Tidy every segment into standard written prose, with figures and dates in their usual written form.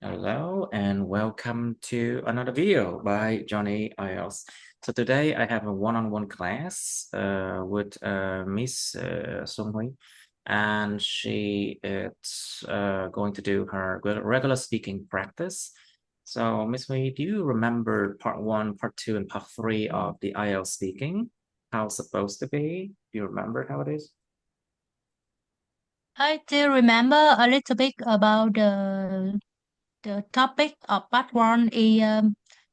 Hello and welcome to another video by Johnny IELTS. So today I have a one-on-one class with Miss Sung Hui, and she is going to do her regular speaking practice. So Miss Hui, do you remember part 1, part 2, and part 3 of the IELTS speaking? How it's supposed to be? Do you remember how it is? I still remember a little bit about the topic of part one is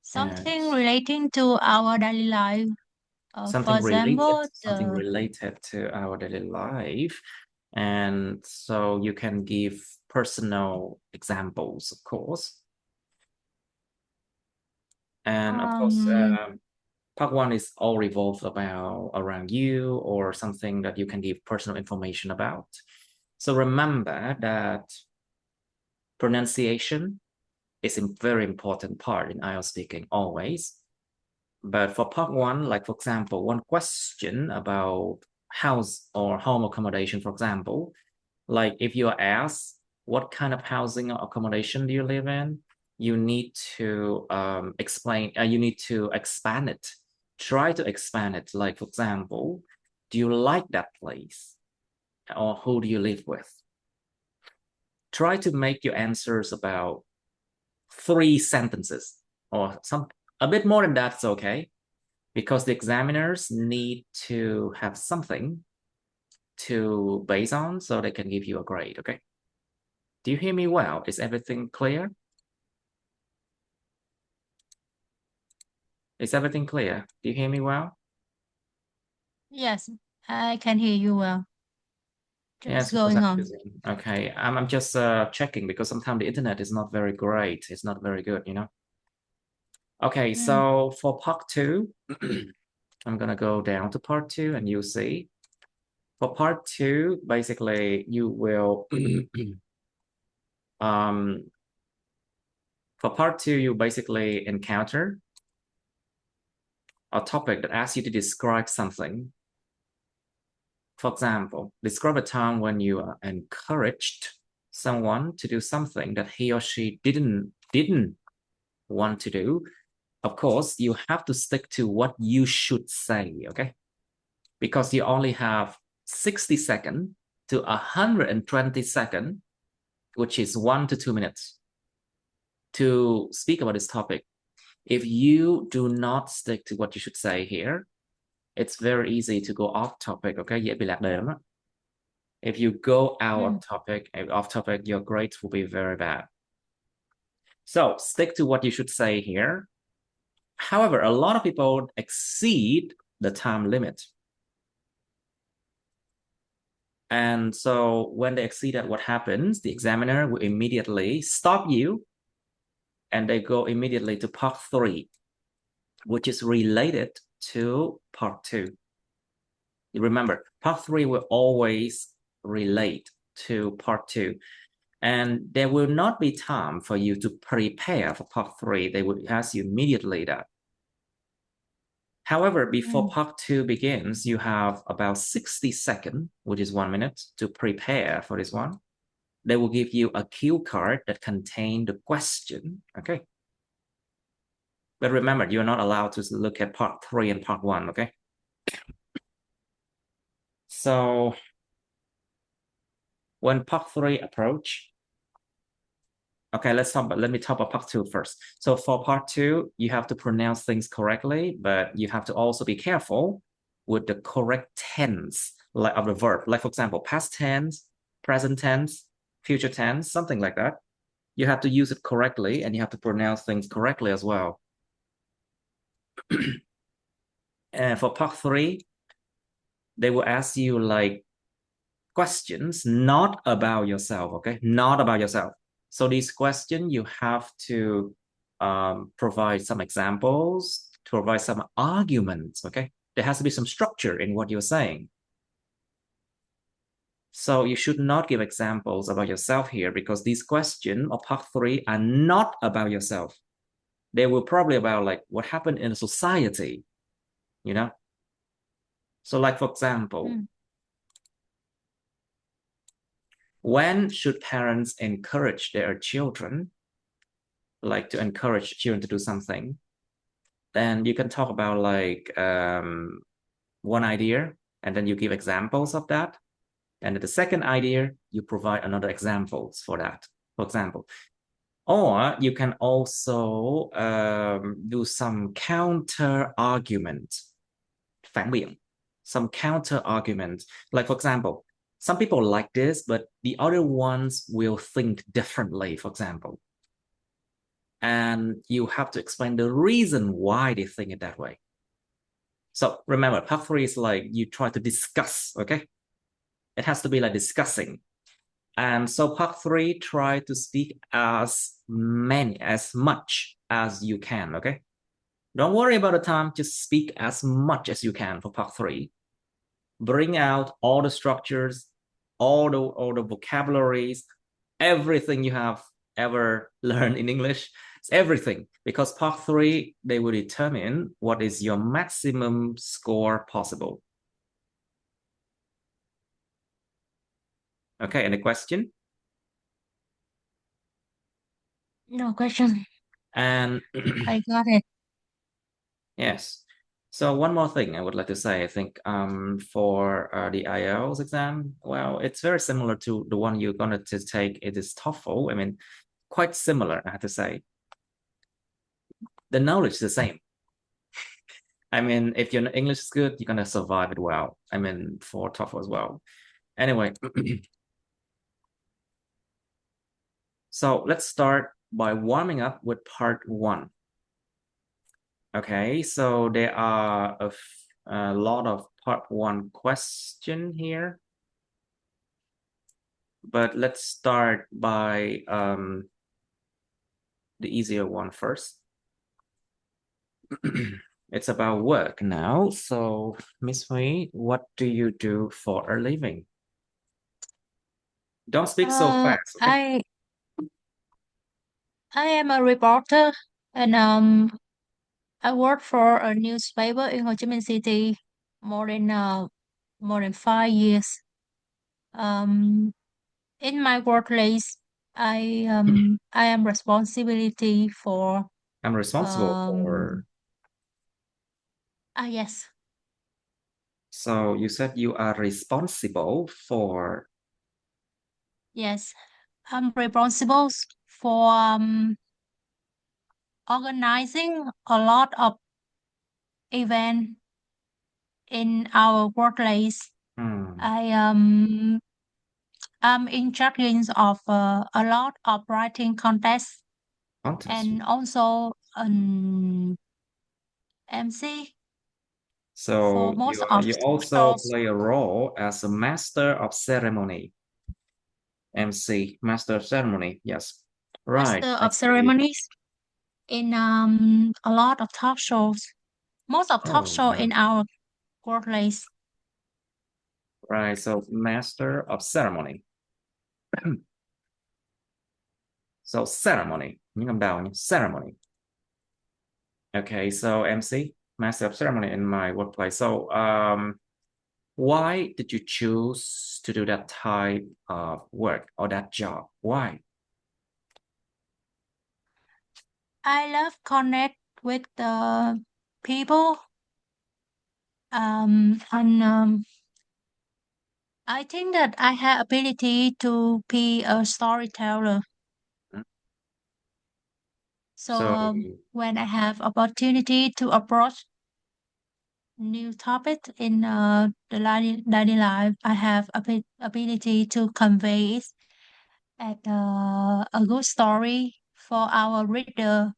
something Yes. relating to our daily life. For example, Something related to our daily life. And so you can give personal examples, of course. And of course, um, part 1 is all revolved around you or something that you can give personal information about. So remember that pronunciation is a very important part in IELTS speaking always. But for part 1, like for example, one question about house or home accommodation, for example, like if you are asked what kind of housing or accommodation do you live in, you need to explain, you need to expand it. Try to expand it. Like for example, do you like that place? Or who do you live with? Try to make your answers about 3 sentences or a bit more than that's okay, because the examiners need to have something to base on so they can give you a grade, okay? Do you hear me well? Is everything clear? Is everything clear? Do you hear me well? yes, I can hear you well. Yes, Just because going I'm on. using, okay. I'm just checking because sometimes the internet is not very great. It's not very good, you know? Okay, Mm. so for part 2, I'm gonna go down to part 2 and you see. For part 2, basically you will um for part 2 you basically encounter a topic that asks you to describe something. For example, describe a time when you encouraged someone to do something that he or she didn't want to do. Of course, you have to stick to what you should say, okay? Because you only have 60 seconds to 120 seconds, which is 1 to 2 minutes, to speak about this topic. If you do not stick to what you should say here, it's very easy to go off topic, okay? Dễ bị lạc đề lắm đó. If you go out Mm. of topic, off topic, your grades will be very bad. So stick to what you should say here. However, a lot of people exceed the time limit. And so when they exceed that, what happens? The examiner will immediately stop you and they go immediately to part 3, which is related to part 2. You remember, part 3 will always relate to part 2. And there will not be time for you to prepare for part 3. They will ask you immediately that. However, before Mm. part 2 begins, you have about 60 seconds, which is 1 minute, to prepare for this one. They will give you a cue card that contains the question, okay? But remember, you're not allowed to look at part 3 and part 1, okay? So when part 3 approach, okay, let me talk about part 2 first. So for part 2, you have to pronounce things correctly, but you have to also be careful with the correct tense of the verb. Like for example, past tense, present tense, future tense, something like that. You have to use it correctly and you have to pronounce things correctly as well. And for part 3, they will ask you like questions not about yourself, okay? Not about yourself. So these questions, you have to provide some examples, to provide some arguments, okay? There has to be some structure in what you're saying. So you should not give examples about yourself here because these questions of part 3 are not about yourself. They will probably about like what happened in a society, you know? So like, for example, Mm. when should parents encourage their children like to encourage children to do something, then you can talk about like one idea, and then you give examples of that. And the second idea, you provide another examples for that, for example. Or you can also do some counter argument, phản biện, some counter argument. Like for example, some people like this, but the other ones will think differently, for example. And you have to explain the reason why they think it that way. So remember, part 3 is like you try to discuss, okay? It has to be like discussing. And so part 3, try to speak as much as you can, okay? Don't worry about the time, just speak as much as you can for part 3. Bring out all the structures, all the vocabularies, everything you have ever learned in English. It's everything, because part 3, they will determine what is your maximum score possible. Okay, any question? No question. And I got it. yes. So one more thing I would like to say, I think for the IELTS exam, well, it's very similar to the one you're going to take. It is TOEFL. I mean, quite similar, I have to say. The knowledge is the same. I mean, if your English is good, you're going to survive it well. I mean, for TOEFL as well. Anyway, so let's start by warming up with part 1. Okay, so there are a lot of part 1 question here. But let's start by the easier one first. It's about work now. So, Miss Hui, what do you do for a living? Don't speak so fast, okay? I am a reporter, and I work for a newspaper in Ho Chi Minh City more than 5 years. Um, in my workplace, I am responsibility for I'm responsible for. yes. So you said you are responsible for. Yes, I'm responsible for organizing a lot of event in our workplace. Hmm, I'm in charge of a lot of writing contests contest. and also an MC for So most you of you talk also shows. play a role as a master of ceremony. MC, master of ceremony. Yes. Right. Master I of see. ceremonies in a lot of talk shows. Most of talk Oh, show in our workplace. right. So master of ceremony. So ceremony. Những âm đầu nhé. Ceremony. Okay. So MC, master of ceremony in my workplace. So why did you choose to do that type of work or that job? Why? I love connect with the people. And I think that I have ability to be a storyteller. So So when I have opportunity to approach new topic in the daily life, I have ability to convey it at a good story for our reader.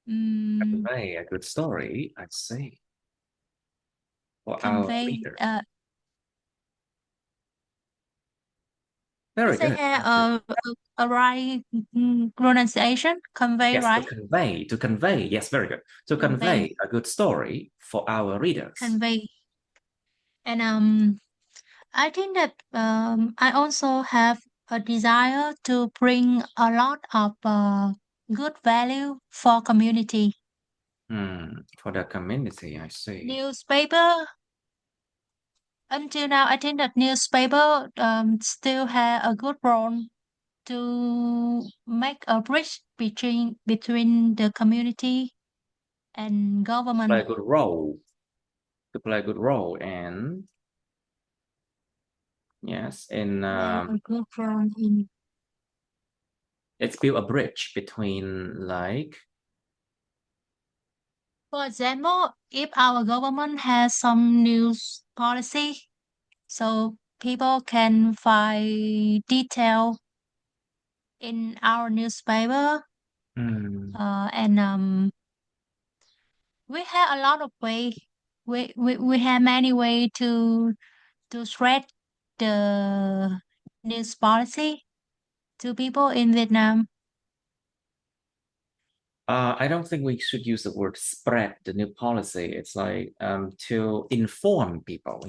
Mm, convey a good story, I see, for our convey reader. I Very say good. here Very good. a right pronunciation, convey, Yes, to right? convey, to convey. Yes, very good. To Convey, convey a good story for our readers. convey. And I think that I also have a desire to bring a lot of good value for community. For the community, I see. Newspaper, until now, I think that newspaper still have a good role to make a bridge between the community and government. Play a good role. To play a good role, and yes, in Play a good role in. it's build a bridge between like. For example, if our government has some news policy, so people can find detail in our newspaper, and we have a lot of way. We have many way to spread the news policy to people in Vietnam. I don't think we should use the word spread the new policy. It's like to inform people,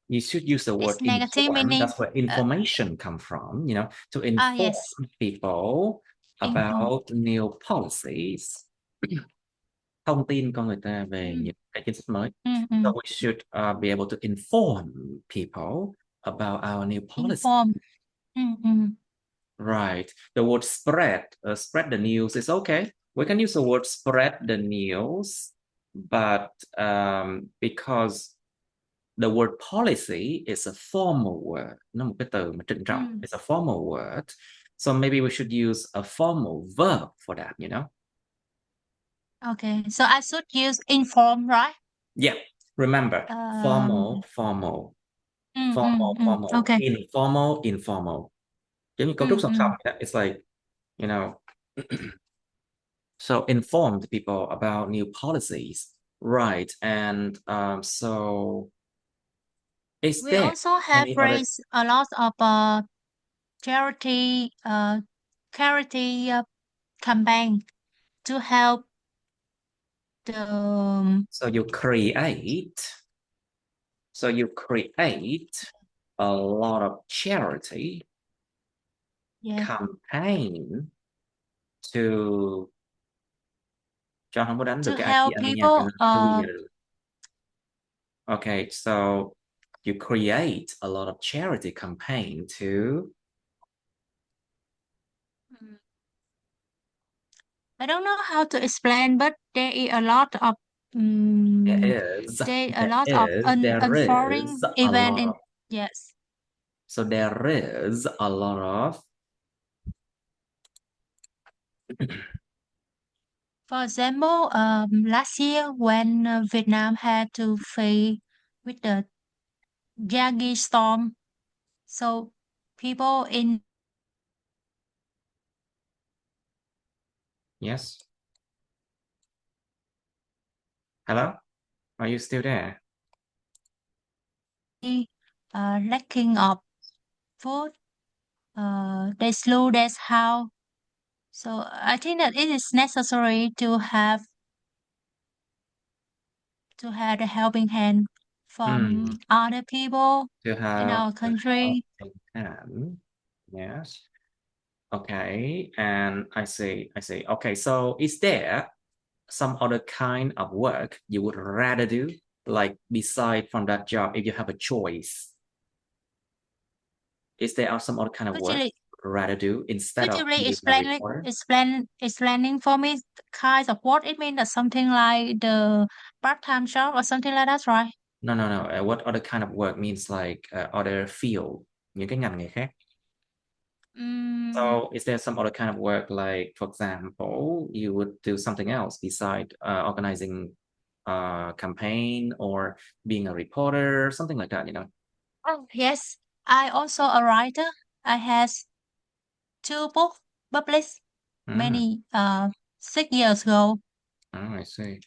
You should use the word It's negative inform. meaning. That's where information come from, to inform Yes, people inform. about new policies. Thông tin con người ta về Mm, những cái chính sách mới. mm, So mm. we should be able to inform people about our new policy. Inform. Mm, mm. Right. The word spread the news is okay. We can use the word spread the news, but because the word policy is a formal word, nó một cái từ mà trịnh trọng. It's a formal word. So maybe we should use a formal verb for that, Okay, so I should use inform, right? Yeah. Remember, formal, Okay. informal, informal. Giống như cấu trúc song song. It's like, you know, so inform the people about new policies, right? And so is We there also have any other? raised a lot of charity charity campaign to help the So you create a lot of charity yeah campaign to cho không có đánh được to cái help IPA nha, cho people nên tôi ghi được. Okay, so you create a lot of charity campaign to. I don't know how to explain, but there is a lot of There unfolding is a event lot in of. yes. So there is a lot of. For example, last year when Vietnam had to face with the Yagi storm, so people in Yes. Hello? Are you still there? lacking of food, they slow that's how. So I think that it is necessary to have a helping hand from other people To in have our a country. helping hand. Yes. Okay, and I see. Okay, so is there some other kind of work you would rather do, like beside from that job, if you have a choice? Is there some other kind of Could work you you would rather do instead could you of really being a reporter? explaining for me the kinds of what it means that something like the part-time job or something like that, right? No, no, no. What other kind of work means like other field, những cái ngành nghề khác. Mm, So is there some other kind of work, like, for example, you would do something else beside organizing a campaign or being a reporter, something like that? oh yes, I also a writer. I has two books published Mm. many 6 years ago. Oh, I see.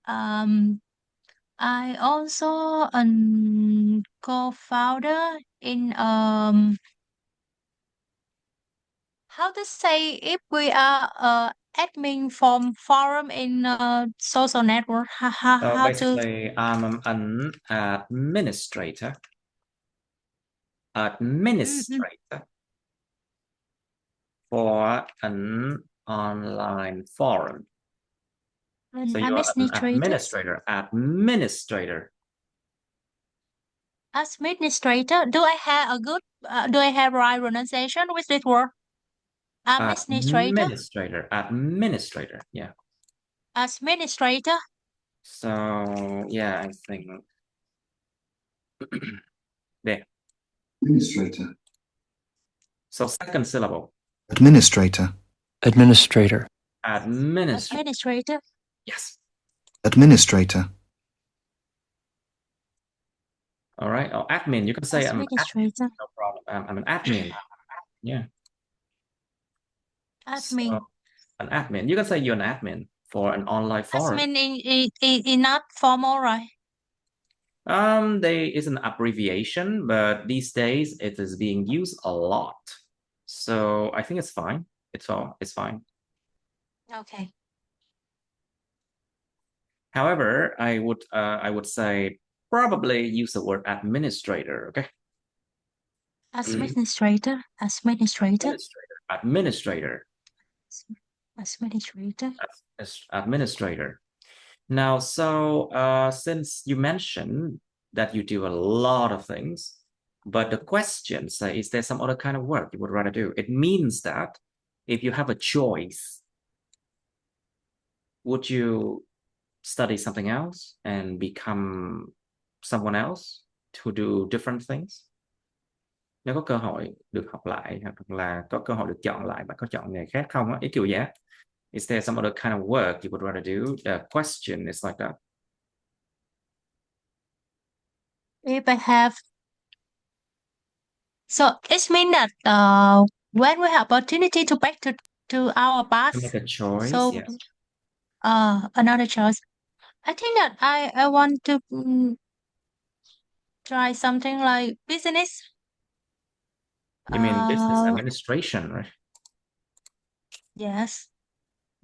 Um, I also a co-founder in how to say if we are admin from forum in social network So how to basically, I'm an Mhm. administrator for an online forum. An So you are an administrator. administrator. Administrator. Do I have a good do I have right pronunciation with this word? Administrator. Administrator. Yeah. Administrator. So yeah, I think there. Administrator. So second syllable. Administrator. Administrator. Administrator. Yes. Administrator. All right. Or admin. You can say I'm an admin. Administrator. No problem. I'm an admin. Yeah. Admin. So, an admin. You can say you're an admin for an online forum. Admin is not formal, right? There is an abbreviation, but these days it is being used a lot. So I think it's fine. It's fine. Okay. However, I would say probably use the word administrator. Okay. Administrator. Administrator. Administrator. Administrator. Administrator. Now, so since you mentioned that you do a lot of things, but the question say, is there some other kind of work you would rather do? It means that if you have a choice, would you study something else and become someone else to do different things? Nếu có cơ hội được học lại hoặc là có cơ hội được chọn lại, bạn có chọn nghề khác không? Ý kiểu vậy. Is there some other kind of work you would rather do? The question is like that. If I have, so it means that when we have opportunity to back to our To past, make a choice, so yes. another choice. I think that I want to try something like business. You mean business administration, right? Yes.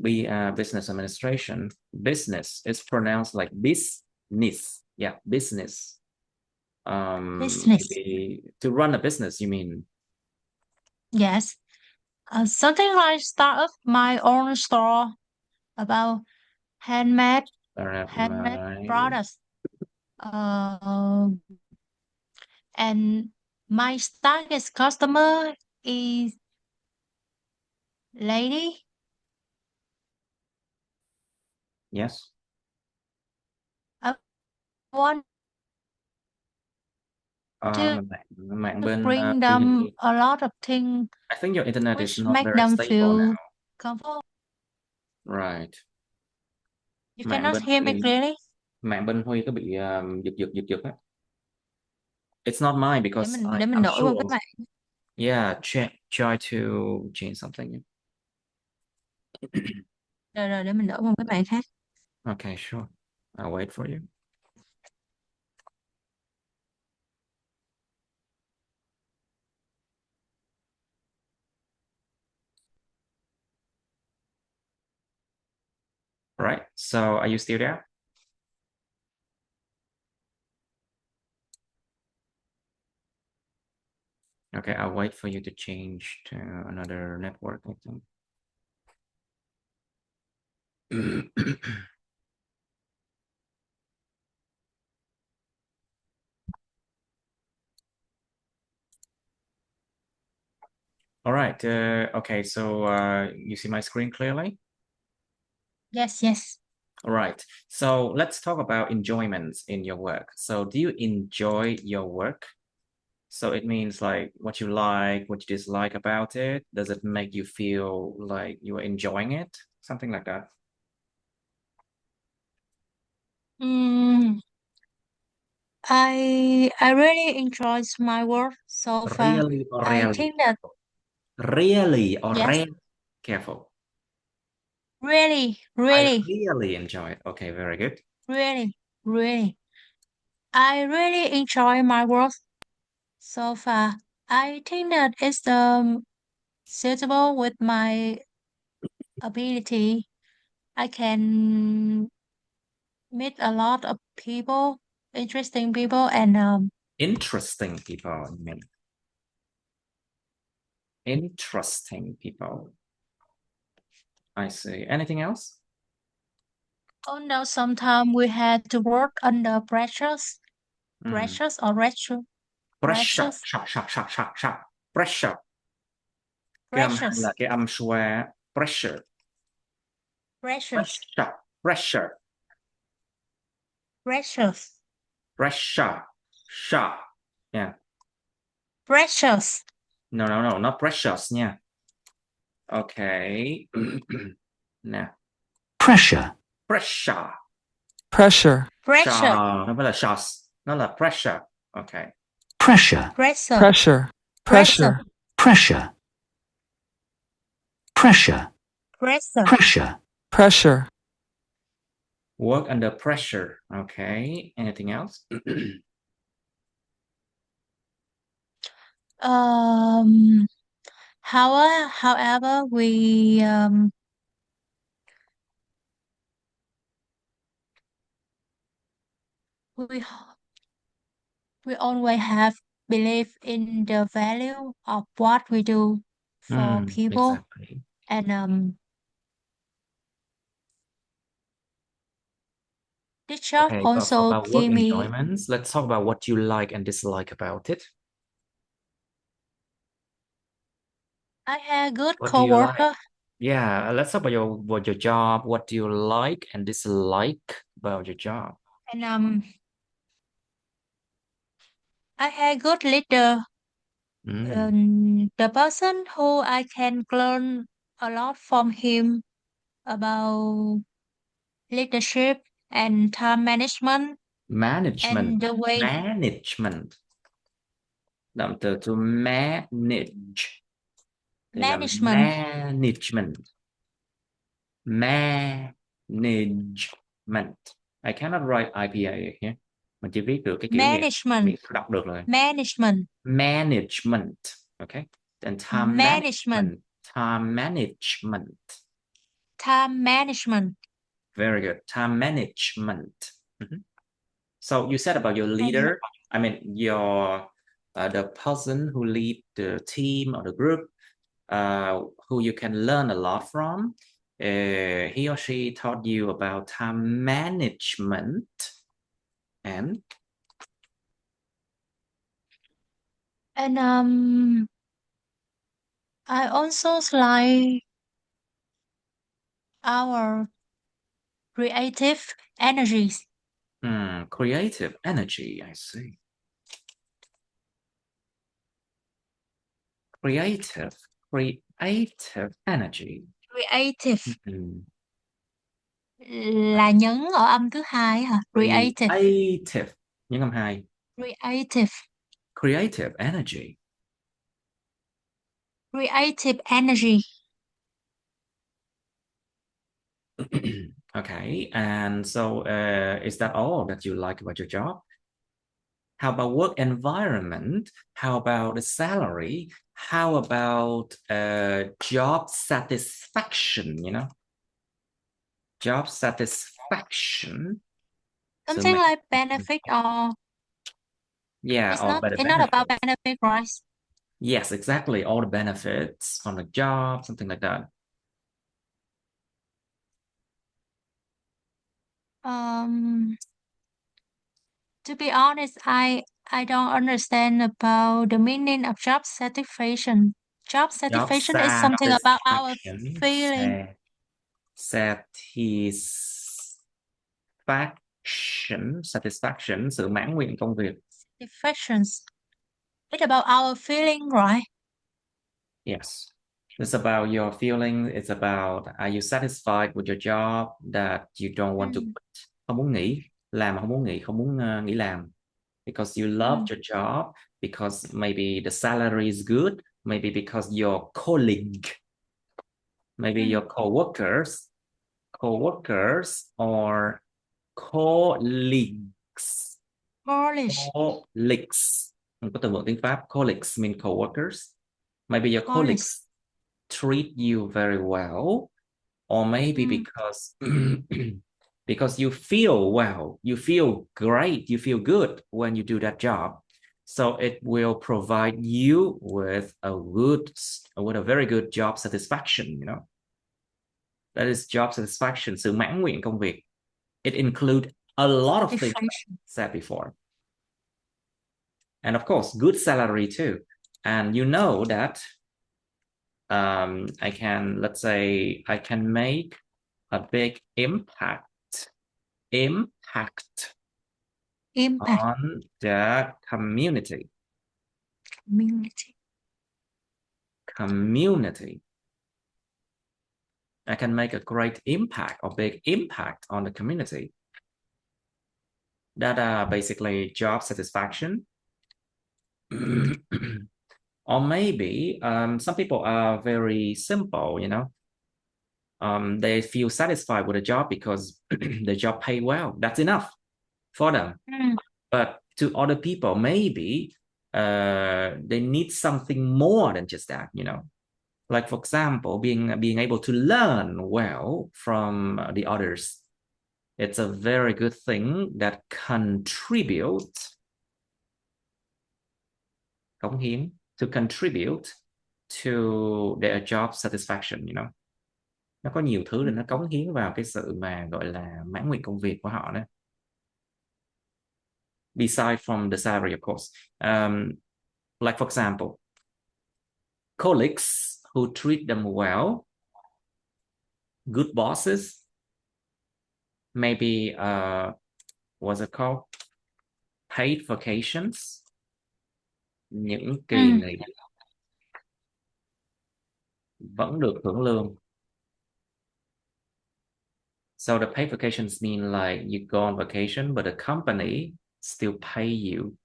Business administration. Business is pronounced like business. Yeah, business. Business. Maybe to run a business, you mean? Yes. Something like start up my own store about handmade products. And my target customer is lady. Yes. I want Mạng to bên bring them a lot of things I think your internet is which not make very them stable feel now. comfortable. Right. You Mạng cannot bên hear me clearly. Mạng bên Huy có bị giật á. It's not mine because Để mình I'm đổi qua sure. cái mạng. Yeah, try to change something. Rồi để mình đổi qua cái mạng khác. Okay, sure. I'll wait for you. All right. So are you still there? Okay, I'll wait for you to change to another network, I think. All right. Okay, so you see my screen clearly? Yes, yes. All right. So let's talk about enjoyments in your work. So do you enjoy your work? So it means like what you like, what you dislike about it. Does it make you feel like you are enjoying it? Something like that. I really enjoy my work so far. Really or I really? think that Really or yes. really? Careful. Really. I really enjoy it. Okay, very good. Really. I really enjoy my work so far. I think that it's suitable with my ability. I can meet a lot of people, interesting people, and Interesting people, you mean? Interesting people. I see. Anything else? oh no, sometimes we had to work under pressures, pressures or pressure. Pressure. Pressure. Cái âm hai Precious. là cái âm schwa pressure. Precious. Pressure. Precious. Pressure. Sha. Yeah. Precious. No, not precious nha. Okay. Nè. Pressure. Pressure. Pressure. Pressure. Sha. Nó phải là shots. Nó là pressure. Okay. Pressure. Pressure. Pressure. Pressure. Pressure. Pressure. Pressure. Pressure. Pressure. Work under pressure. Okay. Anything else? However, we always have belief in the value of what we do for people, Exactly. and this job Okay, but also about work give me. enjoyments, let's talk about what you like and dislike about it. I had good What do you like? coworker. Yeah, let's talk about your job. What do you like and dislike about your job? And I had good leader. The person who I can learn a lot from him about leadership and time management and the way Management. Động từ to manage. Thì là management. Management. I cannot write IPA here. Mình chỉ viết được cái kiểu như Management. đọc được rồi. Management. Okay. And time Management. management. Time management. Very good. Time management. So you said about your leader. I mean your the person who lead the team or the group, who you can learn a lot from. He or she taught you about time management and I also like our creative energies. Creative energy, I see. Creative energy. Creative là nhấn ở âm thứ hai hả? Creative. Nhấn âm hai. Creative energy. Creative energy. Okay, and so is that all that you like about your job? How about work environment? How about the salary? How about job satisfaction, you know? Job satisfaction. Something like benefit or... Yeah, it's not about benefit, right? Yes, exactly. All the benefits from the job, something like that. To be honest, I don't understand about the meaning of job satisfaction. Job satisfaction is something about our feeling. Satisfaction, sự mãn nguyện công việc. Satisfactions. It's about our feeling, right? Yes. It's about your feeling. It's about, are you satisfied with your job that you don't want to quit? Không muốn nghỉ, làm mà không muốn nghỉ, không muốn nghỉ làm. Because you love your job, because maybe the salary is good, maybe because your colleague, maybe your co-workers or colleagues. Không có từ vựng tiếng Pháp. Colleagues mean co-workers. Maybe your colleagues treat you very well, or maybe because because you feel well, you feel great, you feel good when you do that job. So it will provide you with a very good job satisfaction, you know. That is job satisfaction, sự mãn nguyện công việc. It includes a lot of things I said before. And of course, good salary too. And you know that I can, let's say, I can make a big impact Impact. on the community. Community. I can make a great impact or big impact on the community. That are basically job satisfaction. Or maybe some people are very simple, you know. They feel satisfied with a job because the job pay well. That's enough for them. But to other people, maybe they need something more than just that, you know. Like, for example, being able to learn well from the others. It's a very good thing that contribute, cống hiến, to contribute to their job satisfaction, you know. Nó có nhiều thứ để nó cống hiến vào cái sự mà gọi là mãn nguyện công việc của họ đó. Beside from the salary, of course. Like, for example, colleagues who treat them well, good bosses, maybe what's it called? Paid vacations. Những kỳ nghỉ vẫn được hưởng lương. So the paid vacations mean like you go on vacation, but the company still pay you.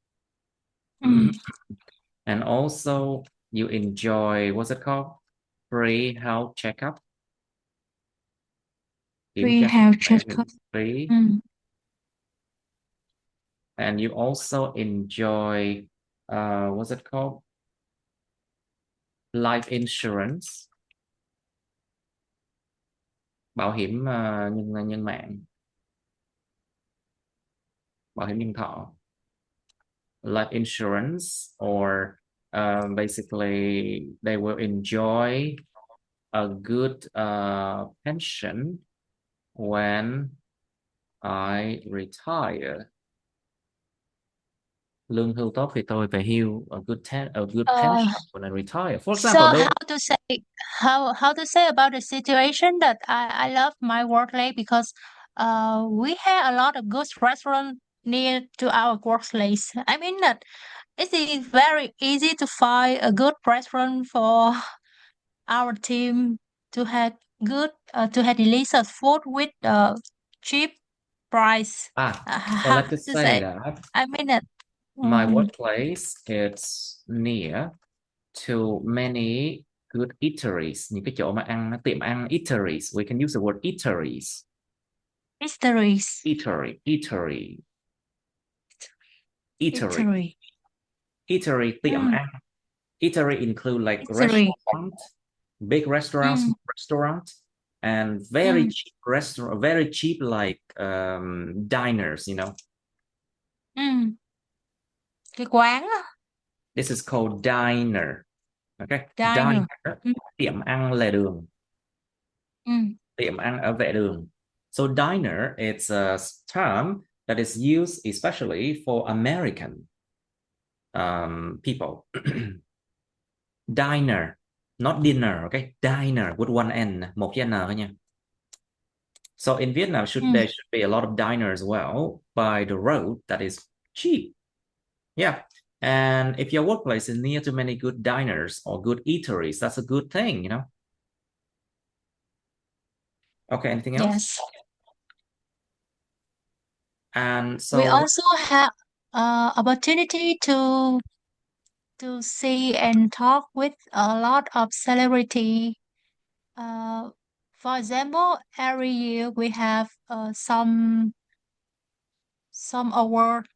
And also you enjoy, what's it called? Free health checkup. Free health checkup. Free. And you also enjoy, what's it called? Life insurance. Bảo hiểm nhân mạng. Bảo hiểm nhân thọ. Life insurance, or basically they will enjoy a good pension when I retire. Lương hưu tốt thì tôi về hưu. A good pension when I retire. For example, so how to say about the situation that I love my workplace, because we have a lot of good restaurants near to our workplace. I mean that it is very easy to find a good restaurant for our team to have good to have delicious food with cheap price. Well, let's just say that I mean that my workplace is near to many good eateries. Những cái chỗ mà ăn, tiệm ăn, eateries. We can use the word eateries. Eatery, tiệm ăn. Eatery include like restaurant, big restaurants, restaurant, and very cheap restaurant, very cheap like diners, you know. Cái quán á. This is called diner. Okay. Diner. Tiệm ăn lề đường. Tiệm ăn ở vệ đường. So diner, it's a term that is used especially for American people. Diner, not dinner, okay? Diner with one N, một cái N thôi nha. So in Vietnam, there should be a lot of diners as well by the road that is cheap. Yeah. And if your workplace is near to many good diners or good eateries, that's a good thing, you know? Okay, anything else? Yes. And so we also have opportunity to see and talk with a lot of celebrity. For example, every year we have some award.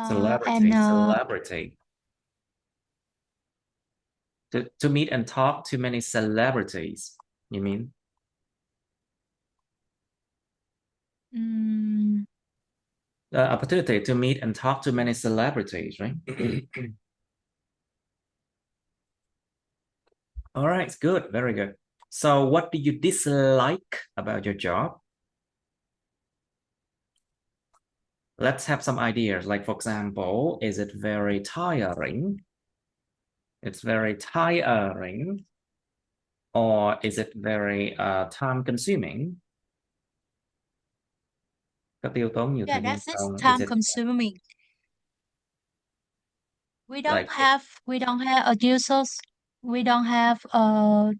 Celebrity. To meet and talk to many celebrities, you mean? Opportunity to meet and talk to many celebrities, right? All right, good, very good. So what do you dislike about your job? Let's have some ideas. Like, for example, is it very tiring? It's very tiring. Or is it very time consuming? Có tiêu tốn nhiều Yeah, thời gian that's it. không? Is Time it consuming. We don't like have a users. We don't have a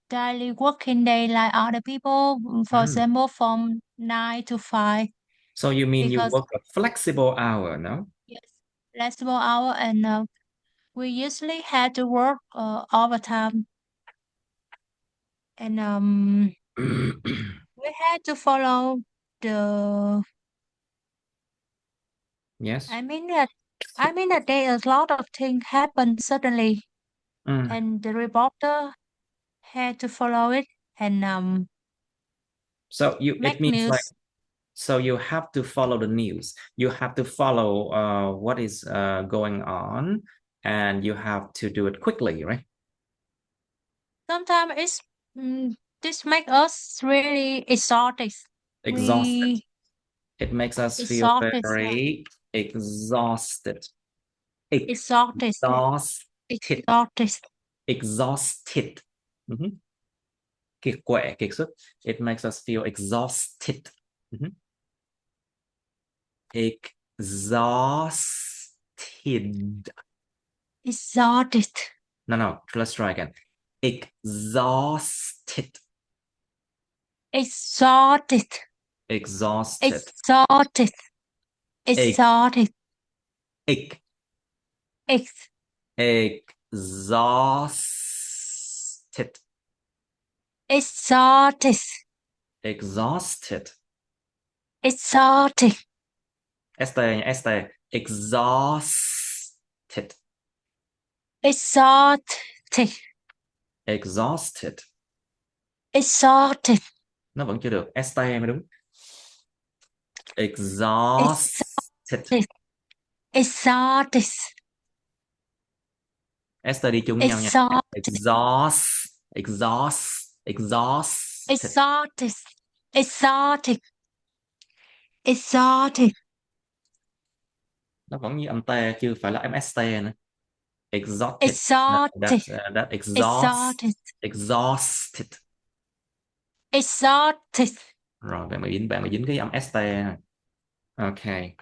daily working day like other people. For example, from 9 to 5. so you mean you Because work a flexible hour, no? yes, flexible hour, and we usually had to work overtime, and we had to follow the. Yes. I mean that there is a lot of things happen suddenly, and the reporter had to follow it and So it make means like, news. so you have to follow the news. You have to follow what is going on, and you have to do it quickly, right? Sometimes this make us really exhausted. Exhausted. It makes us feel Exhausted, very exhausted. exhausted, Exhausted. exhausted. Exhausted. Kiệt quệ, kiệt sức. It makes us feel exhausted. Exhausted. Exhausted. No, let's try again. Exhausted. Exhausted. Exhausted. Exhausted. Exhausted. Ex. Ex. Exhausted. Exhausted. Exhausted. Exhausted. ST nha, ST. Exhausted. Exhausted. Exhausted. Exhausted. Nó vẫn chưa được. ST mới đúng. Exhausted. Exhausted. ST đi chung với nhau nha. Exhaust. Exhaust. Exhausted. Exhausted. Exhausted. Exhausted. Nó vẫn như âm T chứ phải là MST nữa. Exhausted. Exhausted. That exhausted. Exhausted. Exhausted. Rồi bạn mới dính cái âm ST. Okay.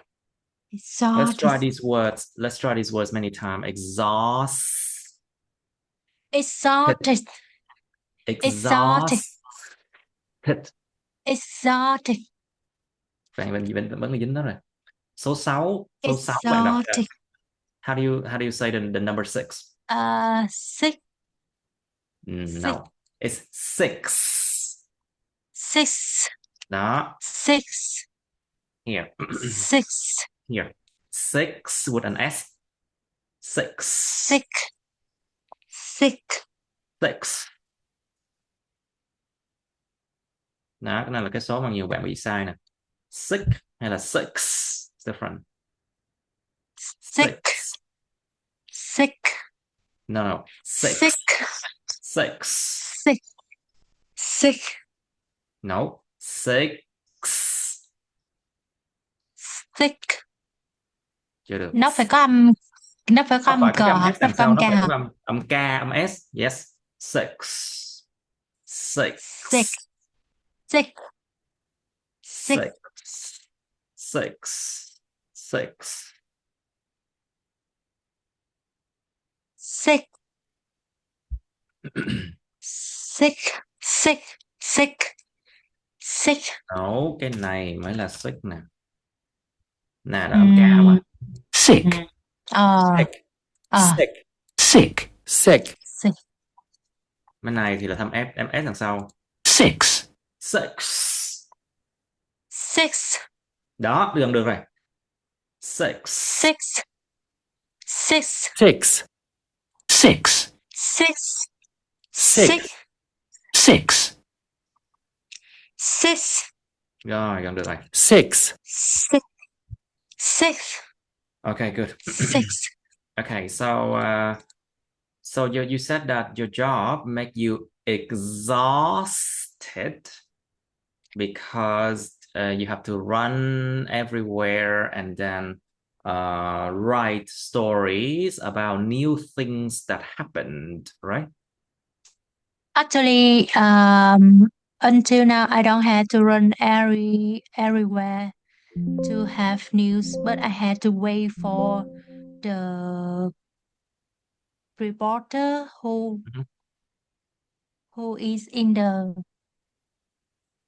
Exhausted. Let's try these words. Let's try these words many times. Exhaust. Exhausted. Exhausted. Exhausted. Bạn vẫn dính đó rồi. Số 6 bạn đọc ra. How do you say the number 6? Six. No. It's 6. Six. Đó. Six. Here. Six. Here. 6 with an S. Six. Six. Six. Six. Đó, cái này là cái số mà nhiều bạn bị sai nè. Six hay là six? It's different. Six. Six. No. Six. Six. Six. Six. Six. No. Six. Six. Chưa được. Nó phải có âm cờ, nó phải có âm ca hả? Âm K, âm S. Yes. Six. Six. Six. Six. Six. Six. Six. Six. Six. Six. Six. Six. No, cái này mới là six nè. Nè, là âm K mà. Sick. Sick. Sick. Sick. Sick. Bên này thì là thăm S đằng sau. Six. Six. Six. Đó, được rồi. Six. Six. Six. Six. Six. Six. Six. Six. Six. Six. Rồi, gần được rồi. Six. Six. Six. Okay, good. Six. Okay, so you said that your job make you exhausted because you have to run everywhere and then write stories about new things that happened, right? Actually, until now, I don't have to run everywhere to have news, but I had to wait for the reporter Mhm. who is in the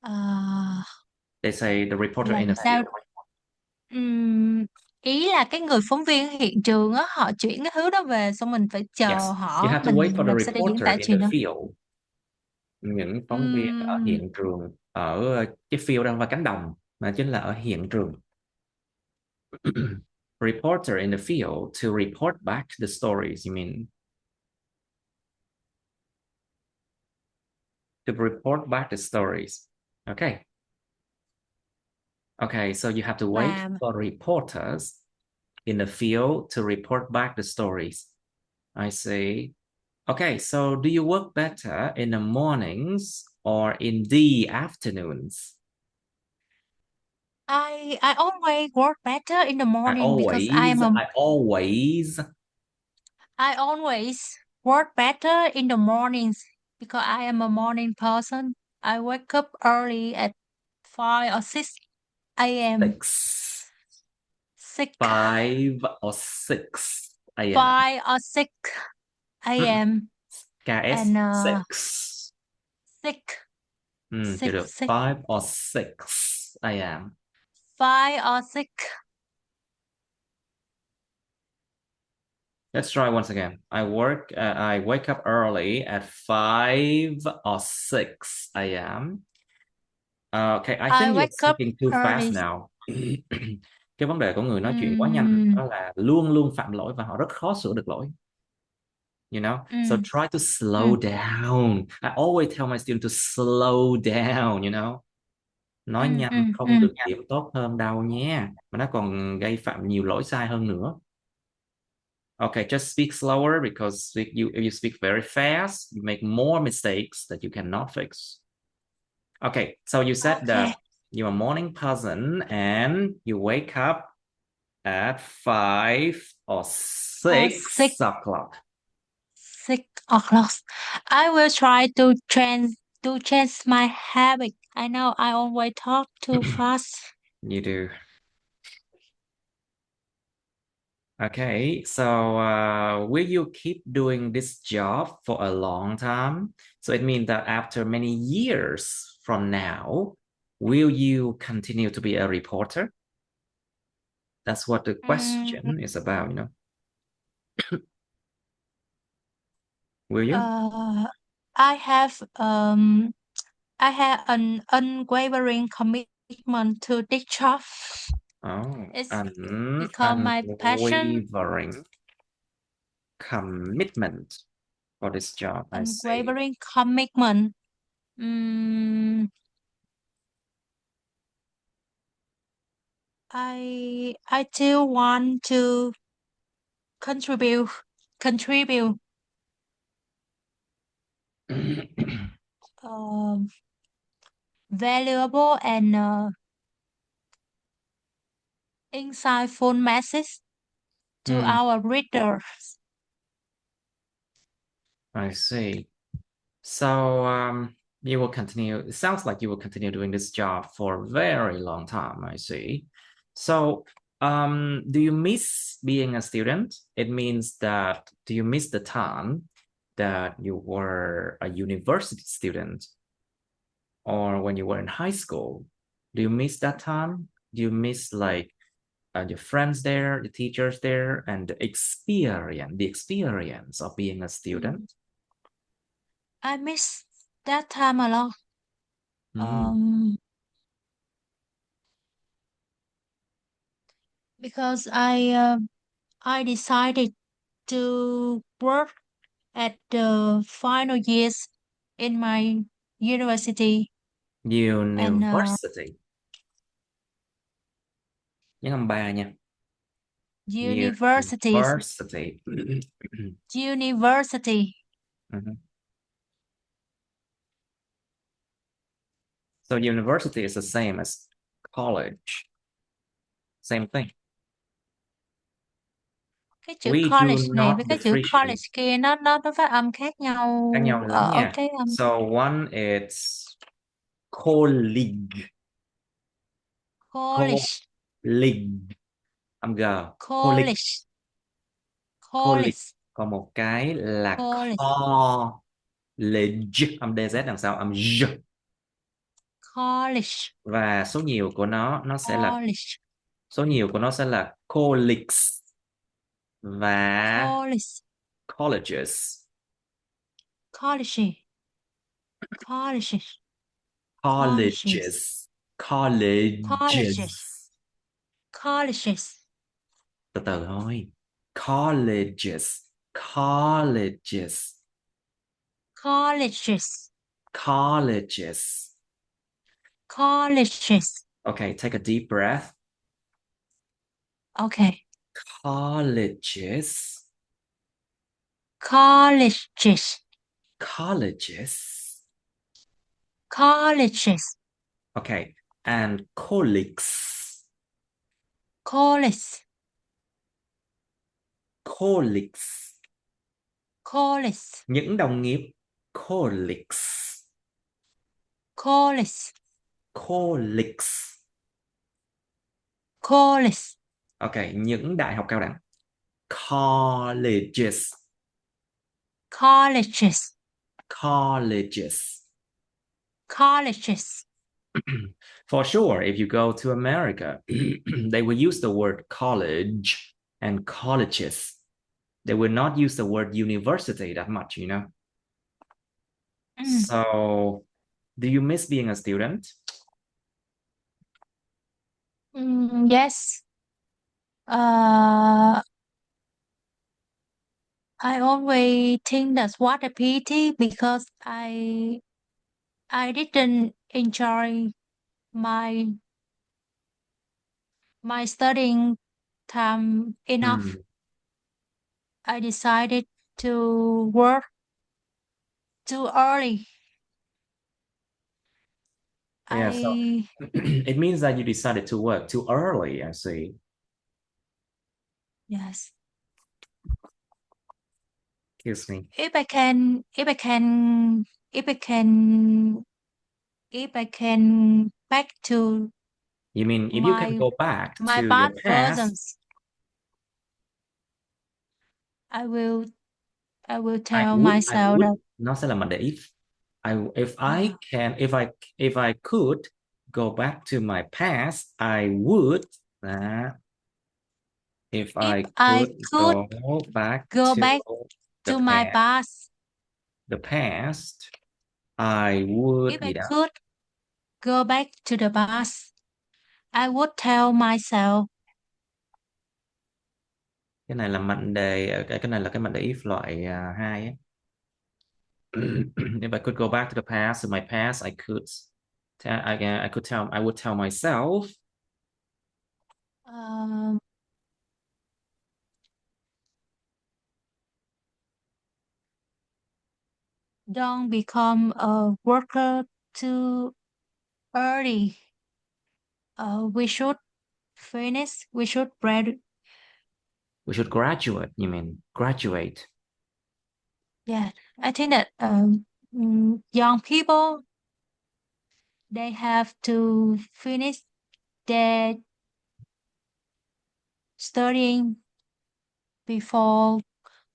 uh, They say the reporter in làm the sao. field. Ý là cái người phóng viên hiện trường á, họ chuyển cái thứ đó về, xong mình phải chờ Yes, you họ, have to wait mình for the làm sao để diễn reporter tả in the chuyện đó. field. Những phóng viên ở Ừm, hiện trường, ở cái field đó không phải cánh đồng mà chính là ở hiện trường. Reporter in the field to report back the stories, you mean? To report back the stories. Okay. Okay, so you have to wait và for reporters in the field to report back the stories. I see. Okay, so do you work better in the mornings or in the afternoons? I always work better in the I morning because always, I always. I always work better in the mornings because I am a morning person. I wake up early at 5 or 6 a.m. Six, 6 5 or 6 a.m. 5 or 6 a.m. KS and 6. 6 Chưa 6 được. 6 5 or 6 a.m. 5 or 6. Let's try once again. I wake up early at 5 or 6 a.m. Okay, I I think you're wake up speaking too fast early. now. Cái vấn đề của người nói chuyện quá nhanh Mm, đó là luôn luôn phạm lỗi và họ rất khó sửa được lỗi. You know, so mm, try to slow mm, down. I always tell my students to slow down, you know. Nói mm, nhanh mm, không mm. được điểm tốt hơn đâu nha. Mà nó còn gây phạm nhiều lỗi sai hơn nữa. Okay, just speak slower because if you speak very fast, you make more mistakes that you cannot fix. Okay, so you said Okay. that you're a morning person and you wake up at 5 or 6 6 o'clock. 6 o'clock. I will try to change my habit. I know I always talk too fast. You do. Okay, so will you keep doing this job for a long time? So it means that after many years from now, will you continue to be a reporter? That's what the Mm, question is about, you know. Will you? I have I have an unwavering commitment to this job. Oh, It's an become my passion. unwavering commitment for this job, I see. Unwavering commitment. Mm, I still want to contribute um, valuable and insightful message to our readers. I see. So you will continue, it sounds like you will continue doing this job for a very long time, I see. So do you miss being a student? It means that, do you miss the time that you were a university student or when you were in high school? Do you miss that time? Do you miss like your friends there, the teachers there, and the experience of being a student? I miss that time a lot. Mm. Because I decided to work at the final years in my university and University. Nhấn âm ba nha. universities University. university. Mhm. So university is the same as college. Same thing. Cái chữ We do college này not với cái chữ differentiate. college kia nó phát âm khác nhau Khác nhau lắm ở nha. cái âm. So one is colleague. College, Colleague. Âm G. Colleague. college, Colleague. college, Còn một cái là college, college. Âm DZ đằng sau âm J. college, Và số nhiều của nó sẽ là college, số nhiều của nó sẽ là colleagues và college, colleges. college, colleges, colleges, Colleges. Colleges. colleges, colleges, Từ từ thôi. Colleges. Colleges. colleges, Colleges. colleges. Okay, take a deep breath. Okay. Colleges. Colleges, Colleges. colleges, Okay, and colleagues. colleges, Colleagues. colleges, Những đồng nghiệp. Colleagues. colleges, Colleagues. colleges, Okay, những đại học cao đẳng. Colleges. colleges, Colleges. colleges. For sure, if you go to America, they will use the word college and colleges. They will not use the word university that much, you know. So, do you miss being a student? Yes. I always think that's what a pity because I didn't enjoy my studying time enough. I decided to work too early. Yeah, so it means that you decided to work too early, I see. Yes. Excuse me. If I can back to You mean if you can go back my to your past past, versions, I will I tell would, myself that nó sẽ là mình để if I could go back to my past, I would. If I I could could go back go to back the to my past. the past, I would If gì I đó. could go back to the past, I would tell myself. Cái này là mệnh đề, cái này là cái mệnh đề if loại 2 ấy. If I could go back to the past, to my past, I could I would tell myself. Don't become a worker too early. We should finish. We should We should graduate. You mean graduate? Yeah, I think that young people, they have to finish their studying before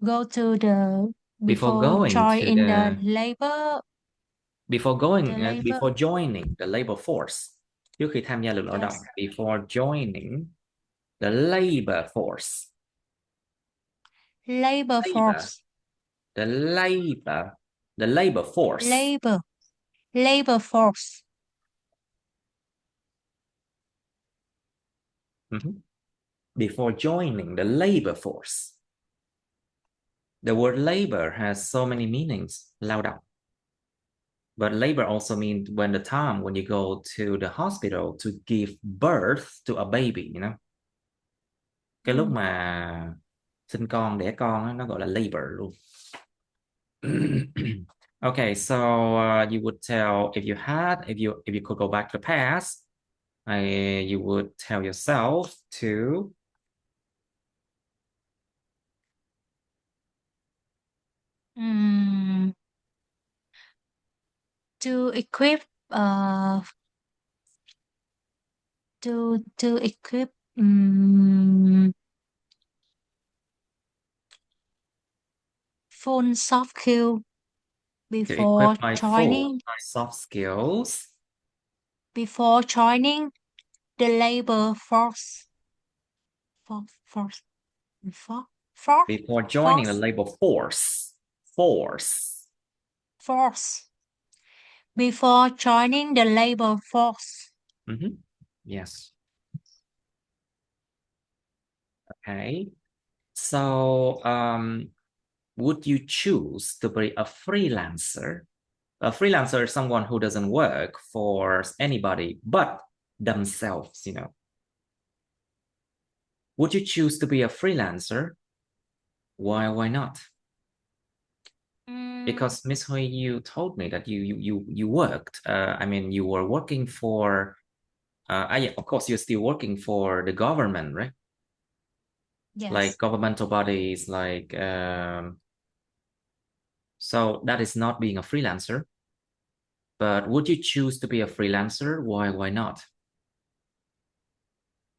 go to the Before before going join to in the the labor before joining the labor force. Trước khi tham gia lực lượng lao động. Before joining the labor force. Labor force. The labor force. Labor force. Before joining the labor force. The word labor has so many meanings. Lao động. But labor also means when you go to the hospital to give birth to a baby, you know. Cái lúc mà sinh con, đẻ con đó, nó gọi là labor luôn. Okay, so you would tell if you could go back to the past, you would tell yourself to Mm, to equip to equip full soft skill To equip before my full joining soft skills the labor force. Force. before joining the Force. labor force. Force. Force. Before joining the labor force. Yes. Okay. So, would you choose to be a freelancer? A freelancer is someone who doesn't work for anybody but themselves, you know. Would you choose to be a freelancer? Why not? Because Miss Hui, you told me that you worked. I mean, you were working for. Yeah, of course, you're still working for the government, right? Yes. Like governmental bodies, so that is not being a freelancer. But would you choose to be a freelancer? Why not?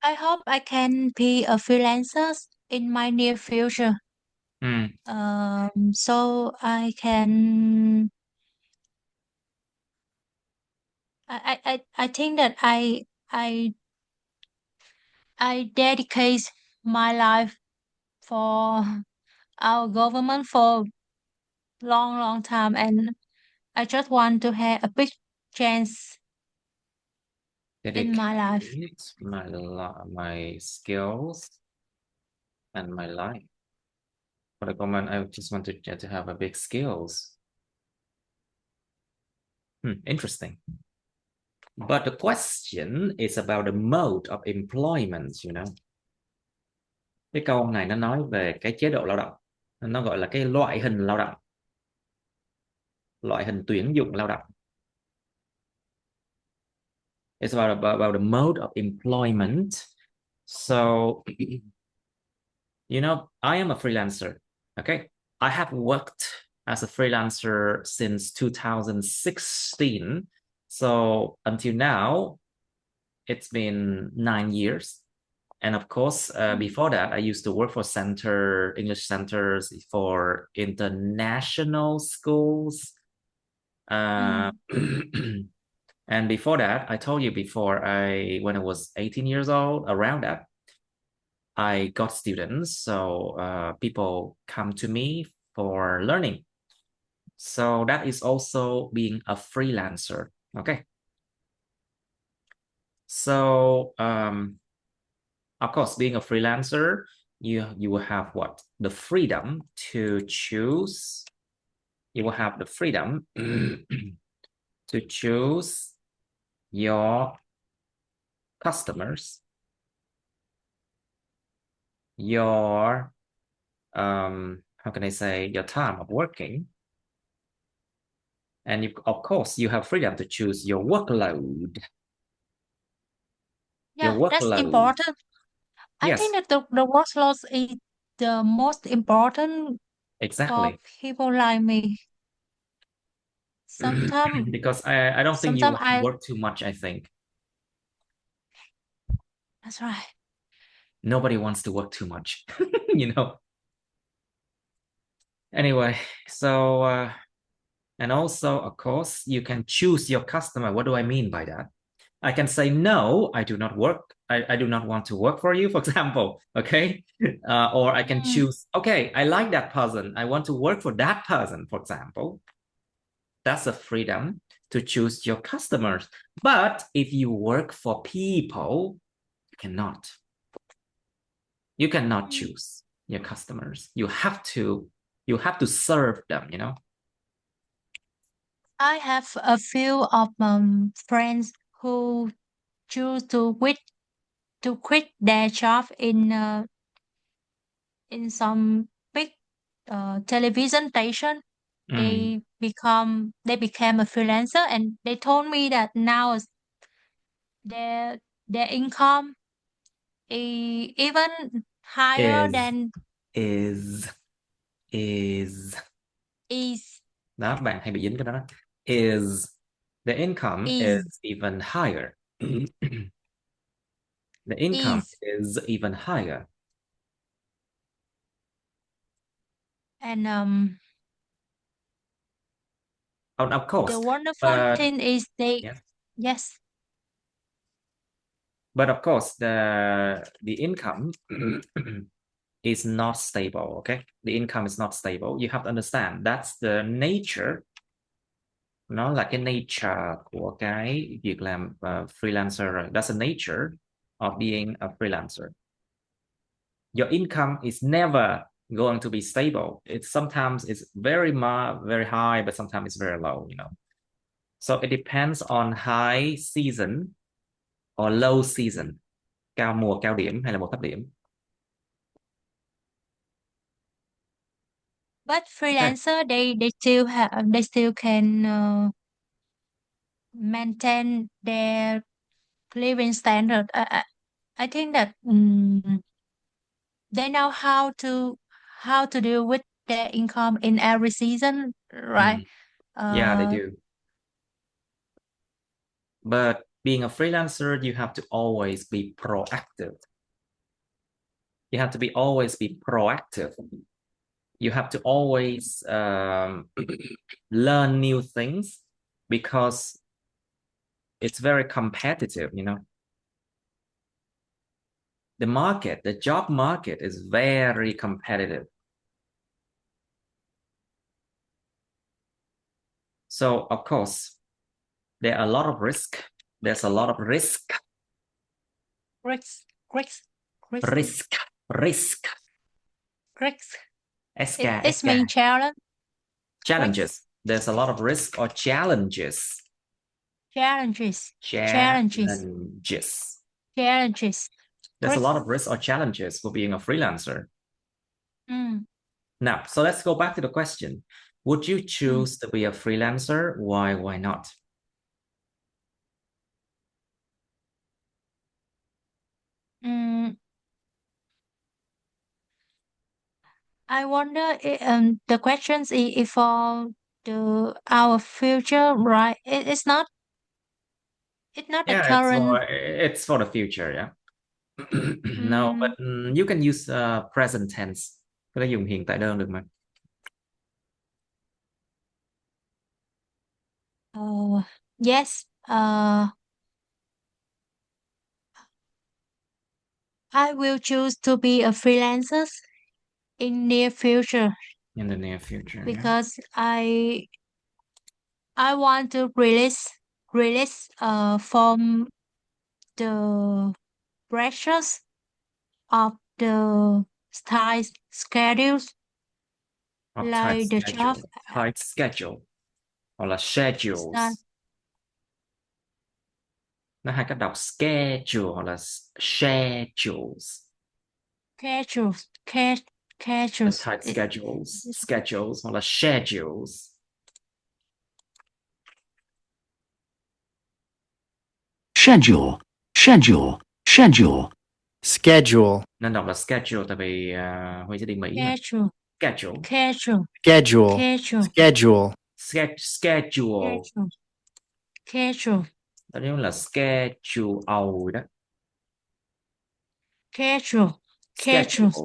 I hope I can be a freelancer in my near future. So I can. I think that I dedicate my life for our government for long time, and I just want to have a big chance in my life. My skills and my life. For the government, I just want to have a big skills. Interesting. But the question is about the mode of employment, you know. Cái câu này nó nói về cái chế độ lao động. Nó gọi là cái loại hình lao động. Loại hình tuyển dụng lao động. It's about the mode of employment. So, you know, I am a freelancer. Okay. I have worked as a freelancer since 2016. So until now, it's been 9 years. And of course, before that, I used to work for English centers for international schools. And before that, I told you before, when I was 18 years old, around that, I got students. So people come to me for learning. So that is also being a freelancer. Okay. So, of course, being a freelancer, you will have what? The freedom to choose. You will have the freedom to choose your customers, your how can I say, your time of working. And of course, you have freedom to choose your workload. Yeah, Your that's workload. important. I Yes. think that the workload is the most important Exactly. for people like me. Sometimes because I don't think you want to I work too much, I think. That's right. Nobody wants to work too much, you know. Anyway, so and also, of course, you can choose your customer. What do I mean by that? I can say, no, I do not work. I do not want to work for you, for example. Okay. Or I can choose, okay, I like that person. I want to work for that person, for example. That's a freedom to choose your customers. But if you work for people, you cannot. You cannot choose your customers. You have to serve them, you know. I have a few of friends who choose to quit their job in some big television station. They became a freelancer, and they told me that now their income even higher than is Is. Đó, bạn hay bị dính cái đó. Is the income is Is. even higher. The income Is. is even higher. And Of course, the wonderful but thing is they. yes, Yes. but of course the income is not stable. Okay, the income is not stable. You have to understand that's the nature. Nó là cái nature của cái việc làm freelancer rồi. That's the nature of being a freelancer. Your income is never going to be stable. It's sometimes it's very high, but sometimes it's very low, you know. So it depends on high season or low season. Mùa cao điểm hay là mùa thấp điểm. But Okay. freelancer, they still can maintain their living standard. I think that they know how to deal with their income in every season, right? Yeah, they Uh, do. But being a freelancer, you have to always be proactive. You have to be always be proactive. You have to always learn new things because it's very competitive, you know. The job market is very competitive. So of course, there are a lot of risk. There's a lot of risk. risk. Risk. It's SK. mean challenge. Challenges. There's a lot of risk or challenges. Challenges. Challenges. There's a lot of risk or challenges for being a freelancer. Now, so let's go back to the question. Would you choose to be a freelancer? Why not? I wonder the questions is for our future, right? It's not the Yeah, current. it's for the future, yeah. No, but you can use present tense. Có thể dùng hiện tại đơn được mà. Yes. I will choose to be a freelancer in near future In the near future, because I want to release from the pressures of the tight schedules, yeah. like the job. Tight schedule. Hoặc là schedules. Nó hai cách đọc schedule hoặc là schedules. Schedules. The tight schedules hoặc là schedules. schedule, schedule, schedule, schedule, Nên đọc là schedule tại vì Huy sẽ đi Mỹ mà. Schedule. Schedule. schedule, Schedule. schedule, Schedule. Schedule. Đó nếu là schedule đó. Schedule. Schedules.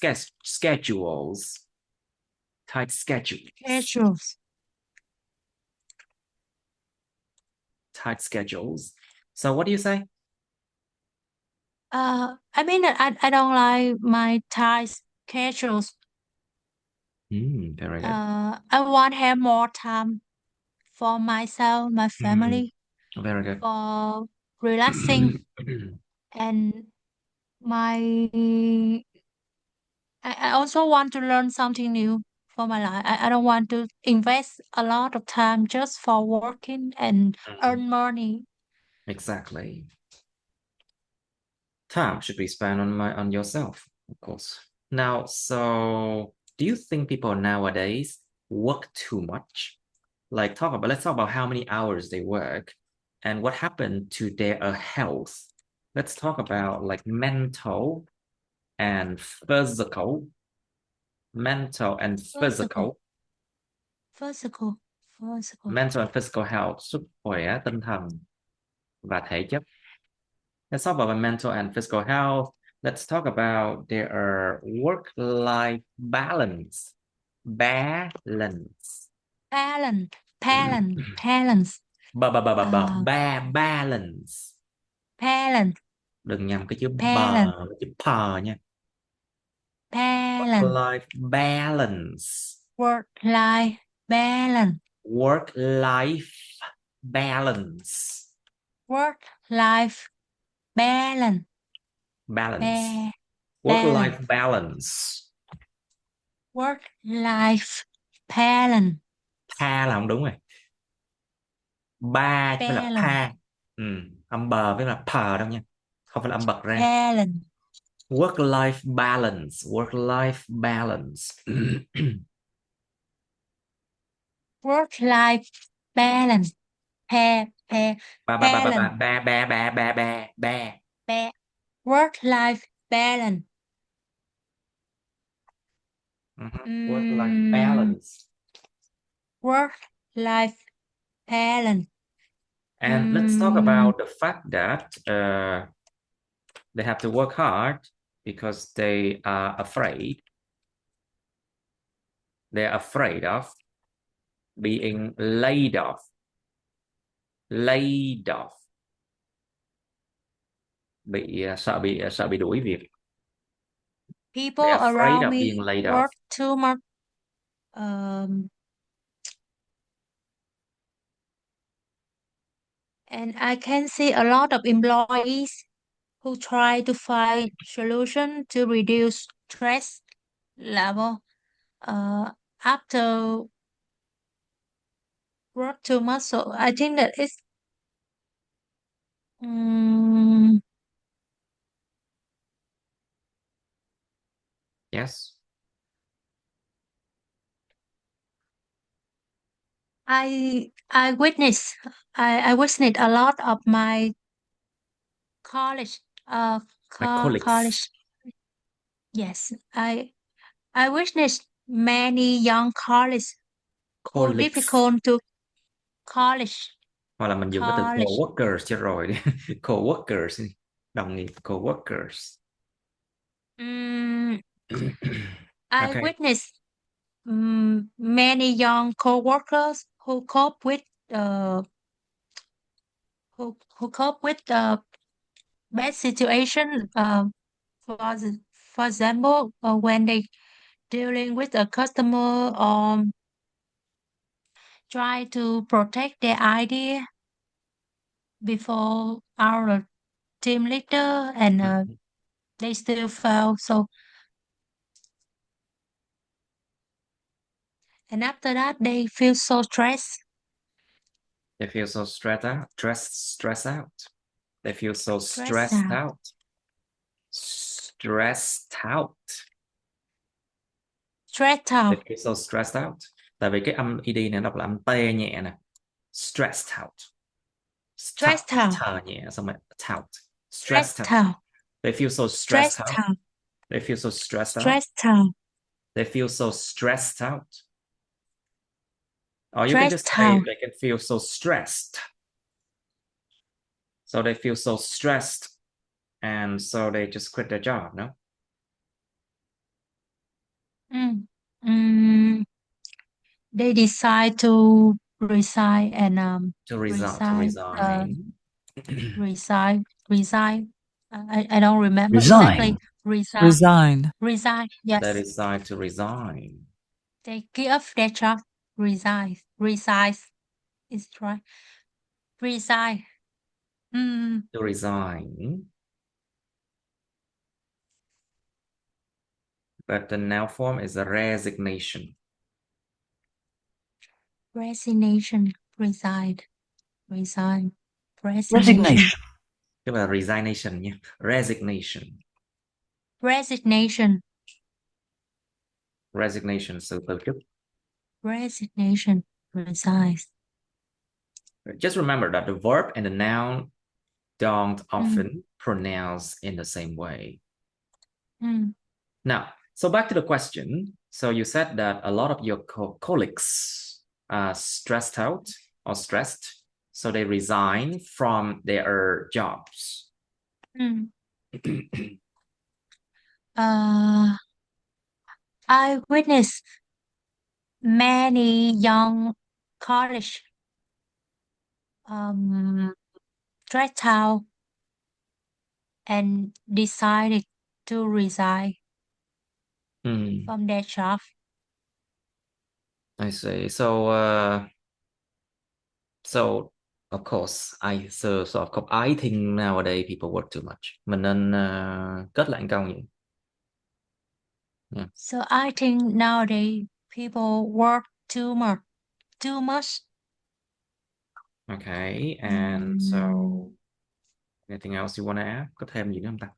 Tight schedules. Schedules. Tight schedules. So what do you say? I mean I don't like my tight schedules. Very good. I want to have more time for myself, my family, Very good. for relaxing and I also want to learn something new for my life. I don't want to invest a lot of time just for working and earn money. Exactly. Time should be spent on yourself, of course. Now, so do you think people nowadays work too much? Let's talk about how many hours they work and what happened to their health. Let's talk about like mental and physical. Physical. Physical. Mental and physical health, sức khỏe tinh thần và thể chất. Let's talk about mental and physical health. Let's talk about their work-life balance. Balance. Balance. Balance. Balance. Balance. Balance. Đừng nhầm cái chữ Balance. cái chữ p nha. Balance. Work-life balance. Work-life balance. Work-life balance. Work-life balance. Balance. Balance. Work-life balance. Work-life balance. Pa là không đúng rồi. Ba chứ phải là Balance. pa. Âm bờ với là p đâu nha. Không phải là âm bật ra. Balance. Work-life balance. Work-life balance. Work-life balance. Balance. Work-life balance. Work-life balance. Work-life balance. And let's talk about the fact that they have to work hard because they are afraid. They're afraid of being laid off. Laid off. Sợ bị đuổi việc. People They're afraid around of me being laid off. work too much. And I can see a lot of employees who try to find solution to reduce stress level after work too much. So I think that it's Yes. I witness a lot of my college My colleagues. college. Yes, I witnessed many young colleagues who Colleagues. difficult to college. Hoặc là mình dùng cái từ College. co-workers cho rồi. Co-workers. Đồng nghiệp. Co-workers. I Okay. witnessed many young co-workers who cope with the bad situation. For example, when they dealing with a customer or try to protect their idea before our team leader, and they still fail. So, and after that, they feel so stressed. They feel so stressed out. Stressed out. They feel so Stressed stressed out. out. Stressed out. Stressed They out. feel so stressed out. Tại vì cái âm ed này đọc là âm t nhẹ nè. Stressed out. Stressed out. Thở nhẹ xong rồi out. Stressed out. They feel so stressed Stressed out. out. They feel so stressed out. Stressed out. They feel so stressed out. Or you can just Stressed say out. they can feel so stressed. So they feel so stressed, and so they just quit their job, no? They decide to resign and To resign. resign. I don't remember Resign. exactly. Resign. Resign. Yes. They decide to resign. They give up their job. Resign. Is right. Resign. To resign. But the noun form is a resignation. Resignation. Resign. Resignation. Resignation. Tức là resignation nhé. Resignation. Resignation. Resignation, sự từ chức. Resignation. Resign. Just remember that the verb and the noun don't often pronounce in the same way. Now, so back to the question. So you said that a lot of your colleagues stressed out or stressed, so they resign from their jobs. I witnessed many young college dropped out and decided to resign from their job. I see. So of course, I think nowadays people work too much. Mình nên kết lại câu gì? Yeah. So I think nowadays people work too much. Okay, and so anything else you want to add? Có thêm gì nữa không ta?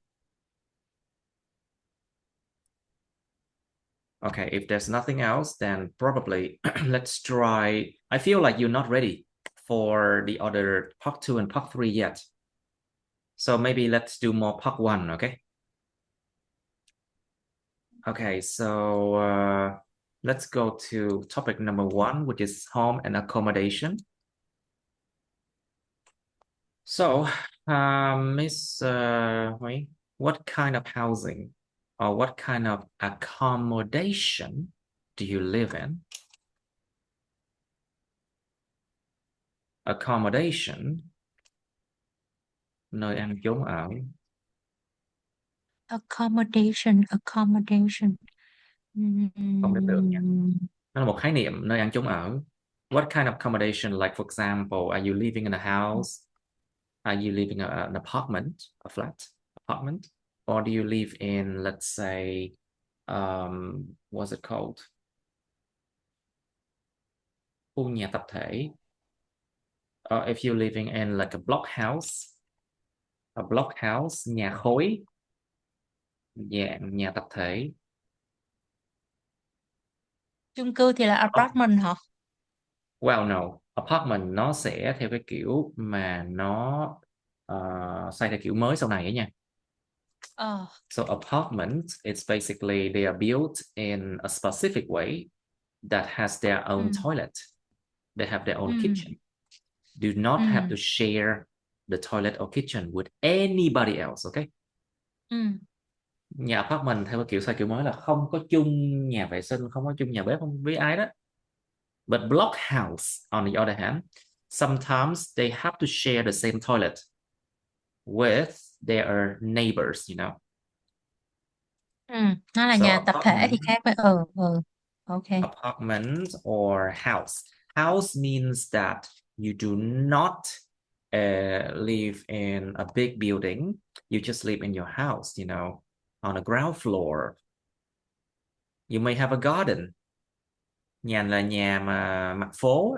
Okay, if there's nothing else, then probably let's try. I feel like you're not ready for the other part 2 and part 3 yet. So maybe let's do more part 1, okay? Okay, so let's go to topic number 1, which is home and accommodation. So, Miss Hui, what kind of housing or what kind of accommodation do you live in? Accommodation, nơi ăn chốn ở. Accommodation. Không đến được nha. Nó là một khái niệm, nơi ăn chốn ở. What kind of accommodation? Like for example, are you living in a house? Are you living in an apartment, a flat apartment? Or do you live in, let's say, what's it called? Khu nhà tập thể. Or if you're living in like a block house, nhà khối, nhà tập thể. Chung cư thì là apartment hả? Well, no. Apartment nó sẽ theo cái kiểu mà nó xây theo kiểu mới sau này ấy nha. So apartment, it's basically they are built in a specific way that has their own toilet. They have their own kitchen. Do not have to share the toilet or kitchen with anybody else, okay? Nhà apartment theo cái kiểu xây kiểu mới là không có chung nhà vệ sinh, không có chung nhà bếp không với ai đó. But block house, on the other hand, sometimes they have to share the same toilet with their neighbors, you know. Nó là So nhà tập thể thì khác với okay. Apartment or house. House means that you do not live in a big building. You just live in your house, you know, on a ground floor. You may have a garden. Nhà là nhà mà mặt phố.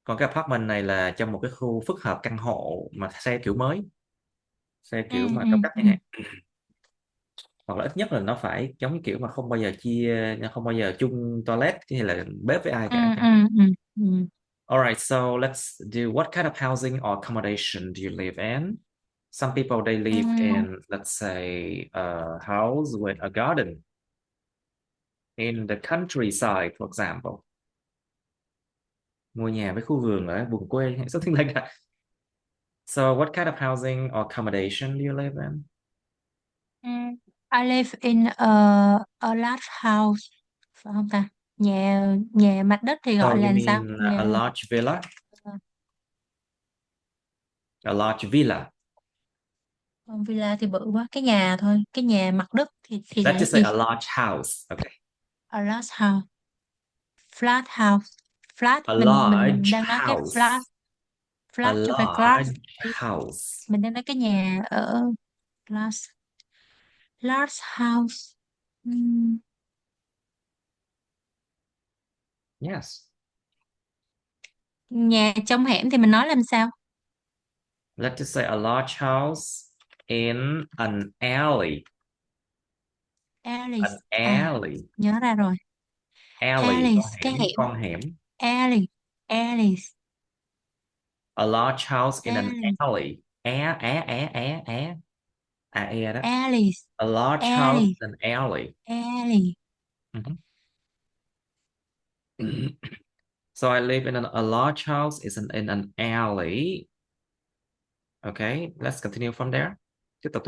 Còn cái apartment này là trong một cái khu phức hợp căn hộ mà xe kiểu mới, xe kiểu mà cao cấp chẳng hạn. Hoặc là ít nhất là nó phải giống kiểu mà không bao giờ chung toilet hay là bếp với ai cả. Alright, so let's do what kind of housing or accommodation do you live in? Some people they live in, let's say, a house with a garden in the countryside, for example. Ngôi nhà với khu vườn ở vùng quê, something like that. So what kind of housing or accommodation do you live in? I live in a large house, phải không ta? Nhà mặt đất thì gọi So là you sao? mean Nhà a large villa? A large villa. villa thì bự quá, cái nhà thôi, cái nhà mặt đất thì Let's là just say gì? a large house. Okay. A large house, flat house, flat A mình large đang nói cái house. flat A chứ phải large glass. house. Mình đang nói cái nhà ở glass. Large house. Yes. Nhà trong hẻm thì mình nói làm sao? Let's just say a large house in an alley. Alley. An alley. Nhớ ra rồi. Alley, Cái hẻm. con hẻm. Alley. A large house in an Alley. alley. Đó. Alley. A large house in an alley. Alley. Mhm. So I live in a large house. It's in an alley. Okay, let's continue from there. Tiếp tục.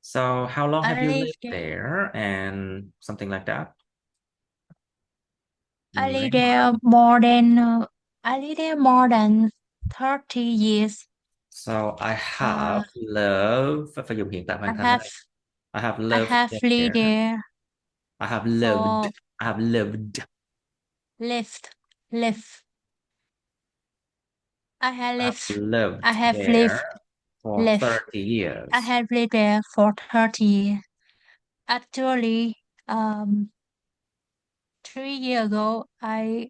So how long have I you live lived there. there and something like that? I live Nếu mà there more than I live there more than 30 years. So I have Uh, lived, phải dùng hiện tại I hoàn thành ở have đây. I have I lived have lived there. there I have lived. for I have lived. lived live. I have I have lived. I lived have lived there for live. 30 I years. have lived there for 30 years. Actually, 3 years ago, I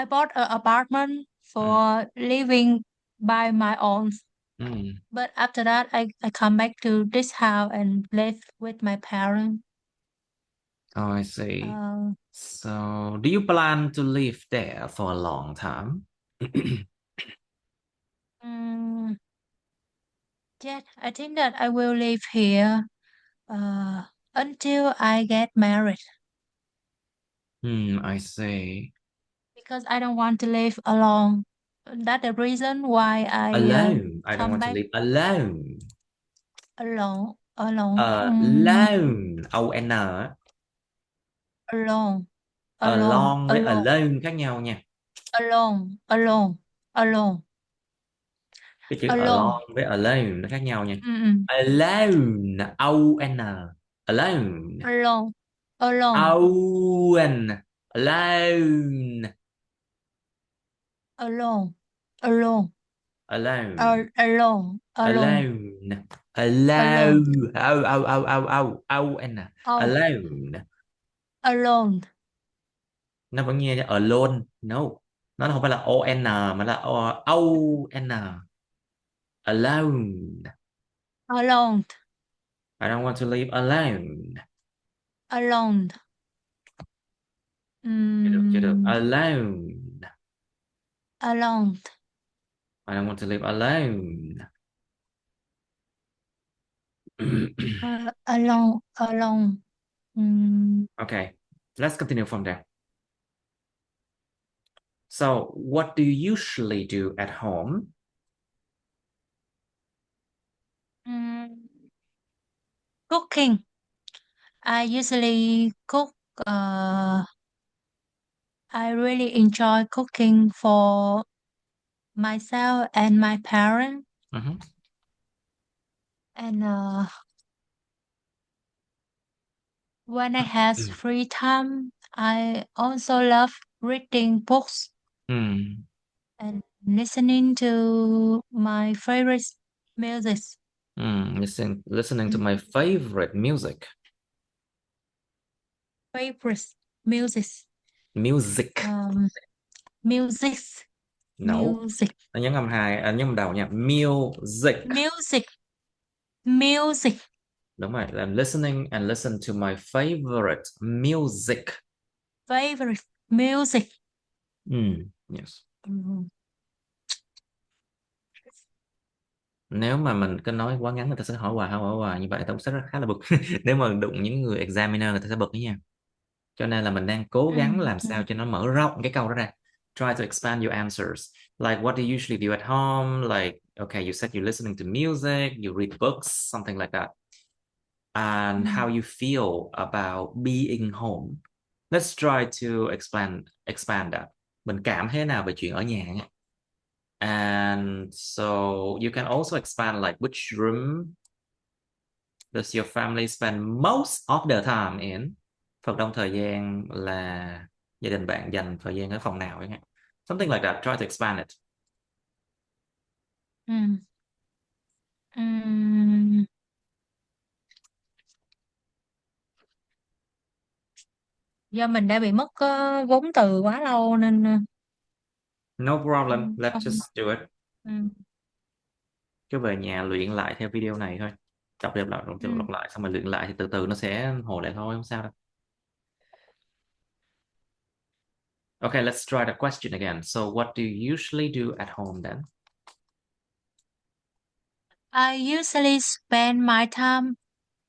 bought an apartment Mm. for living by my own. Mm. But after that, I come back to this house and live with my parents. Oh, I see. Uh, So do you plan to live there for a long time? mm, yes, I think that I will live here until I get married I see. because I don't want to live alone. That's the reason why I Alone. I don't come want to back live alone. alone, alone, Alone. O-N á. alone, alone, Alone với alone, alone khác nhau nha. alone, alone, alone, Cái chữ alone. alone với alone nó khác nhau nha. Mm-mm. Alone. O-N. Alone. Alone, alone, Owen. Alone. alone, alone, Alone. alone, alone, Alone. alone, Alone. O-N. oh, Alone. alone, Nó vẫn nghe alone. No. Nó không phải là O-N mà là O-N. Alone. alone, I don't want to live alone. alone. Chưa được. Mm, Alone. alone, I don't want to live alone. alone, alone. Okay, let's continue from there. So, what do you usually do at home? Mm, cooking. I usually cook. I really enjoy cooking for myself and my parents. Mhm. And when I have free time, I also love reading books Hmm. and listening to my favorite music. Listening to Mm, my favorite music. Favorite music. Music. Music. No. Music. Nó nhấn âm nhấn âm đầu nha. Music. Music. Music. Đúng rồi, I'm listening and listen to my favorite music. Favorite music. Yes. Mm. Nếu mà mình cứ nói quá ngắn người ta sẽ hỏi hoài như vậy ta cũng sẽ khá là bực. Nếu mà đụng những người examiner người ta sẽ bực đó nha. Cho nên là mình đang cố gắng làm sao cho nó mở rộng cái câu đó ra. Try to expand your answers. Like what do you usually do at home? Like, okay, you said you're listening to music, you read books, something like that. And how you feel about being home. Let's try to expand that. Mình cảm thế nào về chuyện ở nhà nha. And so you can also expand like which room does your family spend most of the time in? Phần đông thời gian là gia đình bạn dành thời gian ở phòng nào chẳng hạn. Something like that. Try to expand it. Mm. Mm. Do mình đã bị mất vốn từ quá lâu nên No problem. Let's không. just do it. Mm. Cứ về nhà luyện lại theo video này thôi. Đọc đọc lại xong rồi luyện lại thì từ từ nó sẽ hồi lại thôi, không sao đâu. Okay, let's try the question again. So what do you usually do at home then? I usually spend my time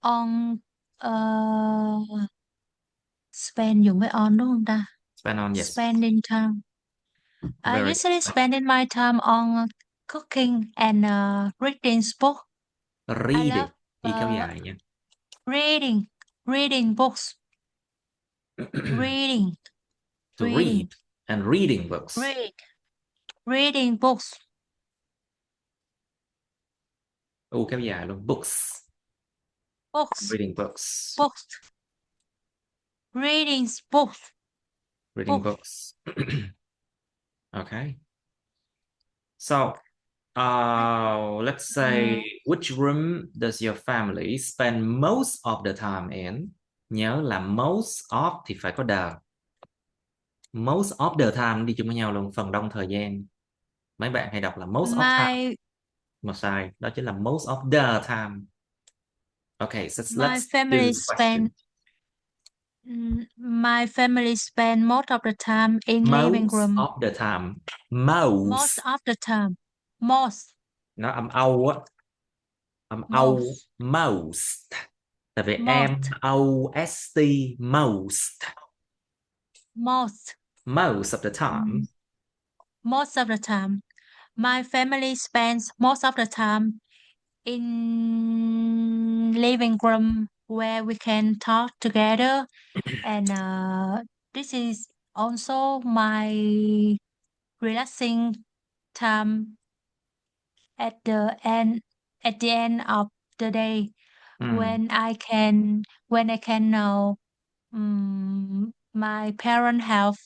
On spend dùng với on đúng không ta? Spend on, yes. Spending time. I Very usually good. spending my time on cooking and reading book. I Reading. love Y kéo dài nha. reading books. Reading. To read and reading books. Reading books. U kéo dài luôn. Books. Books. Reading books. Books. Reading books. Reading books. Okay. So, let's say, which room does your family spend most of the time in? Nhớ là most of thì phải có the. Most of the time đi chung với nhau luôn, phần đông thời gian. Mấy bạn hay đọc là most of time. Mà sai, đó chính là most of the time. Okay, so My let's do family this question. My family spend most of the time in living Most room. of the time. Most of the time. Most. Nó âm âu á. Âm âu most. Tại vì most. Most. Most of the time. Most of the time. My family spends most of the time in living room where we can talk together, and this is also my relaxing time at the end of the day, when I can know my parent health,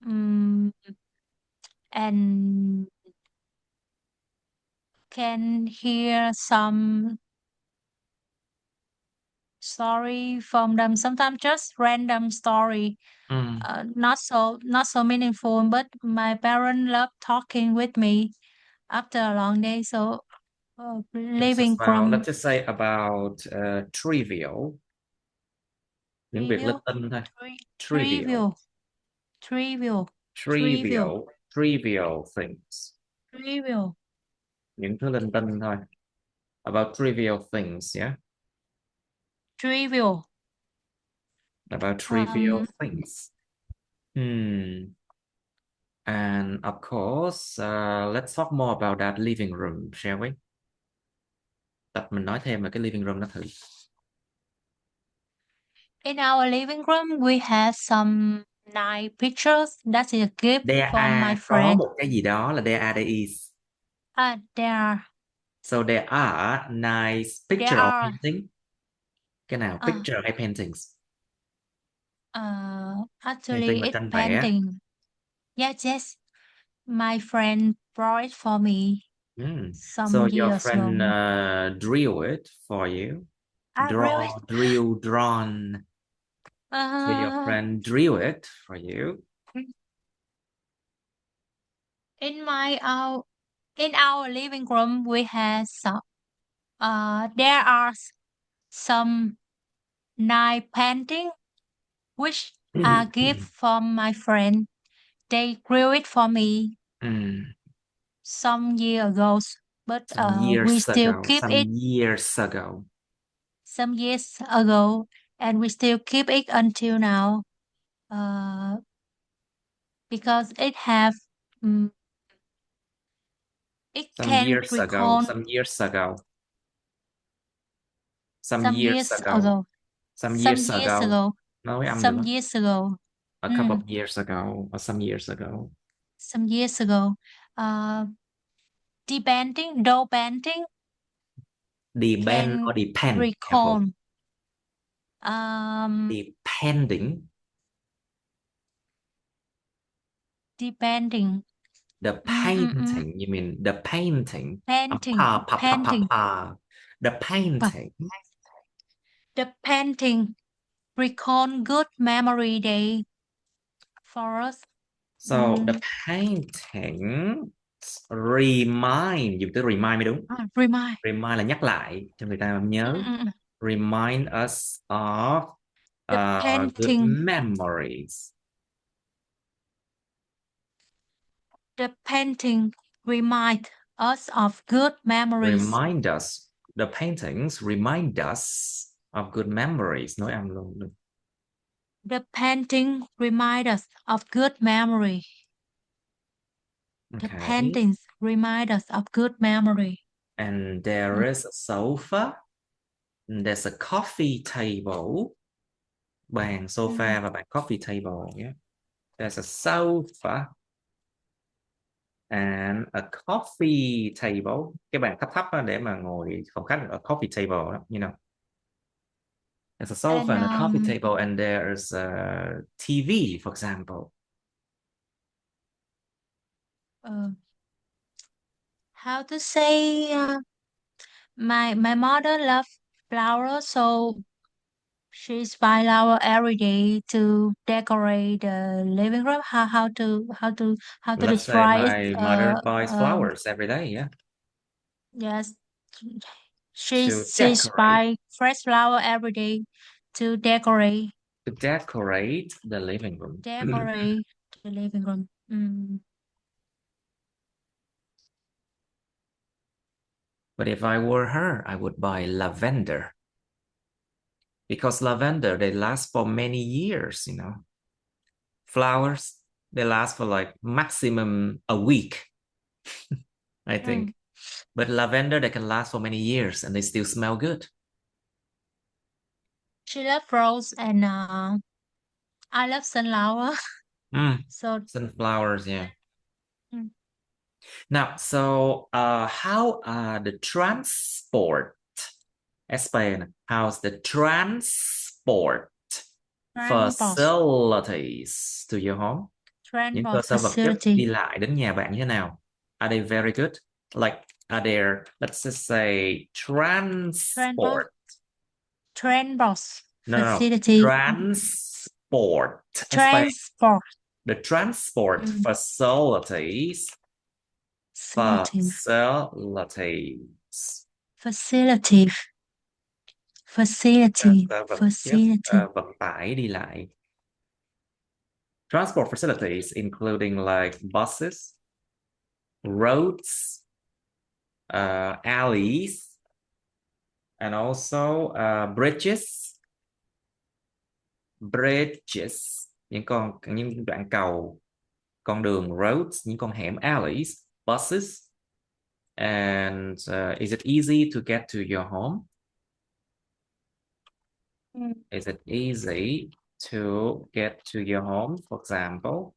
and can hear some story from them, sometimes just random story, not so meaningful, but my parents love talking with me after a long day, so living room. Let's just say about trivial. Những việc linh tinh thôi. Trivial things. Những thứ linh tinh thôi. About trivial things, yeah? About trivial things. And of course, let's talk more about that living room, shall we? Tập mình nói thêm về cái living room đó thử. In our living room, we have some nice pictures. That is a gift from my friend. Có một cái gì đó là there is. There are. So there are nice picture or painting. Cái nào? Picture hay paintings? Actually, it's tranh vẽ. painting. Yes. My friend brought it for me some So your years friend ago. drew it for you. Drawn. So your friend drew it for you. In our living room, we have some. There are some nice painting, which are gift from my friend. They grew it for me some years ago, but we still keep it. Some years ago, and we still keep it until now, because it have it Some can years recall ago. Some years ago. Nói âm some được years ago. A couple of years ago or some years ago. Some years ago. Depending, dough painting. Depend or depend. Recall. Depending. Depending. The painting. You mean the painting? Painting. The painting. The painting recall good memory day for us. So the painting remind, dùng từ remind mới đúng. Remind là nhắc lại cho người ta nhớ. Remind us of good memories. The painting remind us of good memories. The paintings remind us of good memories. Nói âm luôn được. The painting reminds us of good memory. The Okay. paintings remind us of good memory. And there is a sofa. There's a coffee table. Bàn sofa và bàn coffee table. Yeah. There's a sofa and a coffee table. Cái bàn thấp thấp để mà ngồi phòng khách, a coffee table đó, you know. There's a sofa and a coffee table, and there's a TV, for example. How to say? My mother loves flowers, so she's buy flower every day to decorate the living room. How to Let's say describe my mother buys flowers every day. Yeah. Yes, To she's decorate. buy fresh flower every day to decorate. To decorate the living room. Decorate the living room. But if I were her, I would buy lavender. Because lavender, they last for many years, you know. Flowers, they last for like maximum a week, I think. But lavender, they can last for many years and they still smell good. She loves rose and I love sunflower. So sunflowers, yeah. Now, so how are the transport? Explain, how's the transport facilities to your home? Những cơ sở vật chất đi lại đến nhà bạn như thế nào? Are they very good? Like, are there, let's just say, transport facility. Transport. Transport. The transport facilities. Facility. Vận tải đi lại. Transport facilities including like buses, roads, alleys, and also bridges, những đoạn cầu, con đường, roads, những con hẻm, alleys, buses. And is it easy to get to your home? Is it easy to get to your home, for example?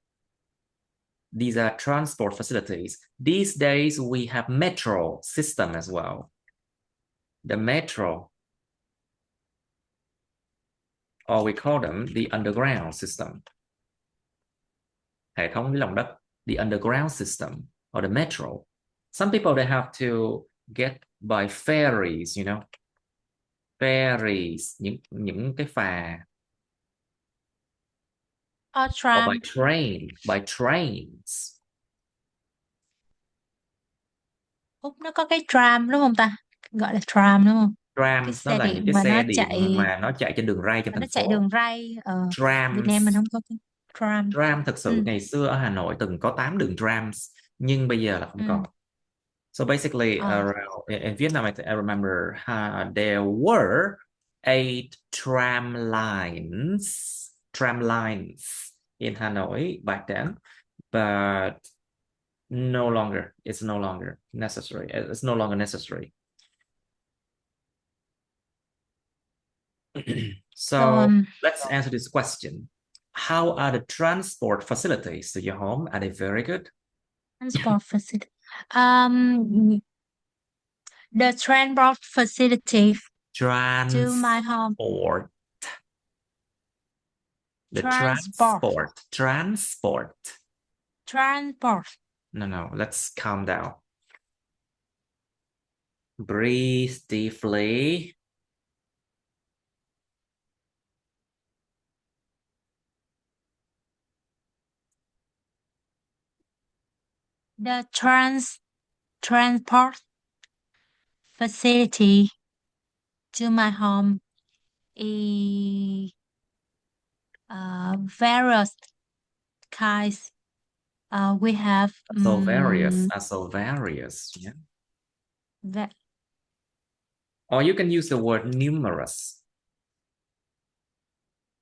These are transport facilities. These days we have metro system as well. The metro, or we call them the underground system. Hệ thống dưới lòng đất, the underground system, or the metro. Some people, they have to get by ferries, you know. Ferries, những cái phà. Or tram. Or by trains. Úc nó có cái tram đúng không ta? Gọi là tram đúng không? Trams nó là những cái xe điện mà nó chạy trên đường ray trong thành phố. Nó chạy đường ray. Việt Nam mình không có cái tram. Tram thực sự ngày xưa ở Hà Nội từng có 8 đường trams, nhưng bây giờ là không còn. So basically, around, in Vietnam, I remember there were 8 tram lines in Hanoi back then, but it's no longer necessary. It's no longer necessary. So let's answer this question. How are the transport facilities to your home? Are they very good? Transport facility. The transport facility to my home. Transport. No, let's calm down. Breathe deeply. The transport facility to my home is various kinds. We have so various, yeah. Or you can use the word numerous.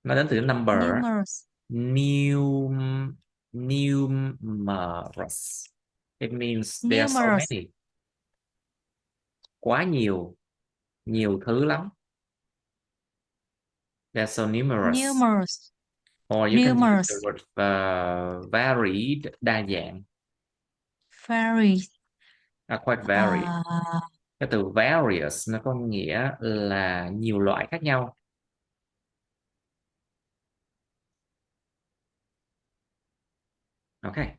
Nó đến từ number. Numerous. Numerous. It means there are so Numerous. many. Quá nhiều. Nhiều thứ lắm. They're so numerous. Numerous. Or you can use the Numerous. word varied, đa dạng. Very. Quite varied. Cái từ various nó có nghĩa là nhiều loại khác nhau. Okay.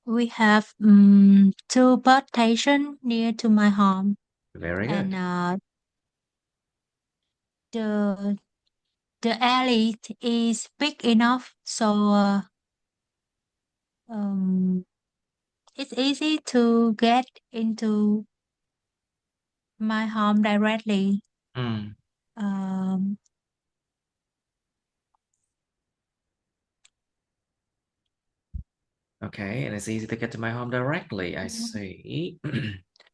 We have 2 bus stations near to my home. Very good. And the alley is big enough, so it's easy to get into my home directly. Okay, and it's easy to get to my home directly. I see.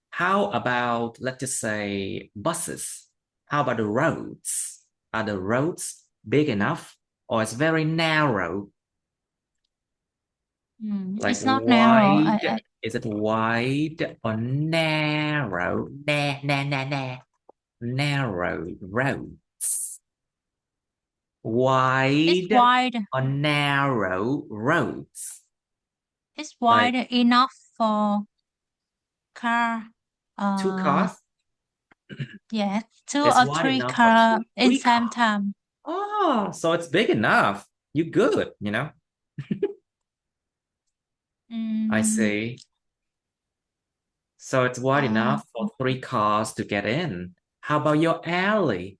How about, let's just say, buses? How about the roads? Are the roads big enough, or it's very narrow? Like It's not narrow. wide. Is it wide or narrow? Narrow roads. It's Wide wide. or narrow roads? It's wide enough for car. 2 cars? Yeah, 2 It's or wide 3 enough for cars in 3 same cars. time. Oh, so it's big enough. You good, you know? I see. So it's wide enough for 3 cars to get in. How about your alley?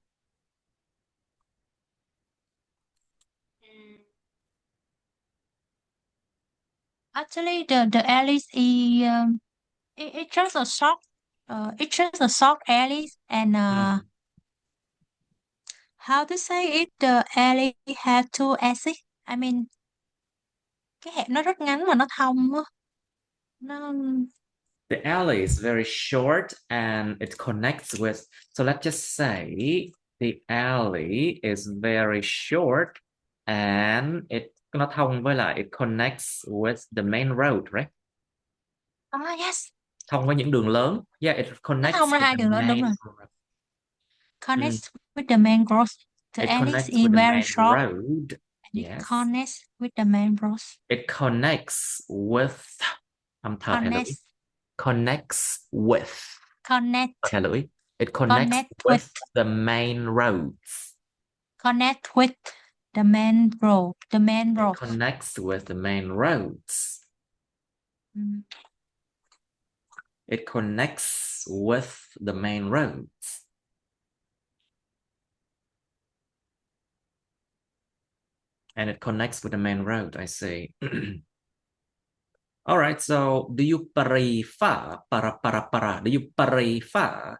Actually, the alley is it's just a short alley, and how to say it, the alley have 2 exits. I mean, cái hẻm nó rất ngắn mà nó thông á. Nó The alley is very short and it connects with, so let's just say the alley is very short and nó thông với lại it connects with the main road, right? yes. Thông với những đường lớn. Yeah, it Nó connects thông ra with hai the đường đó, đúng main rồi. road. Connects with the main road. The It alley connects is with the very main short. road. And Yes. it connects with the main road. It connects with. Connects. Connects with. Connect. Thẻ lưỡi. It connects with the main roads. Connect with the main road. The main road. It connects with the main roads. It connects with the main roads. And it connects with the main road, I see. All right, so do you prefer, do you prefer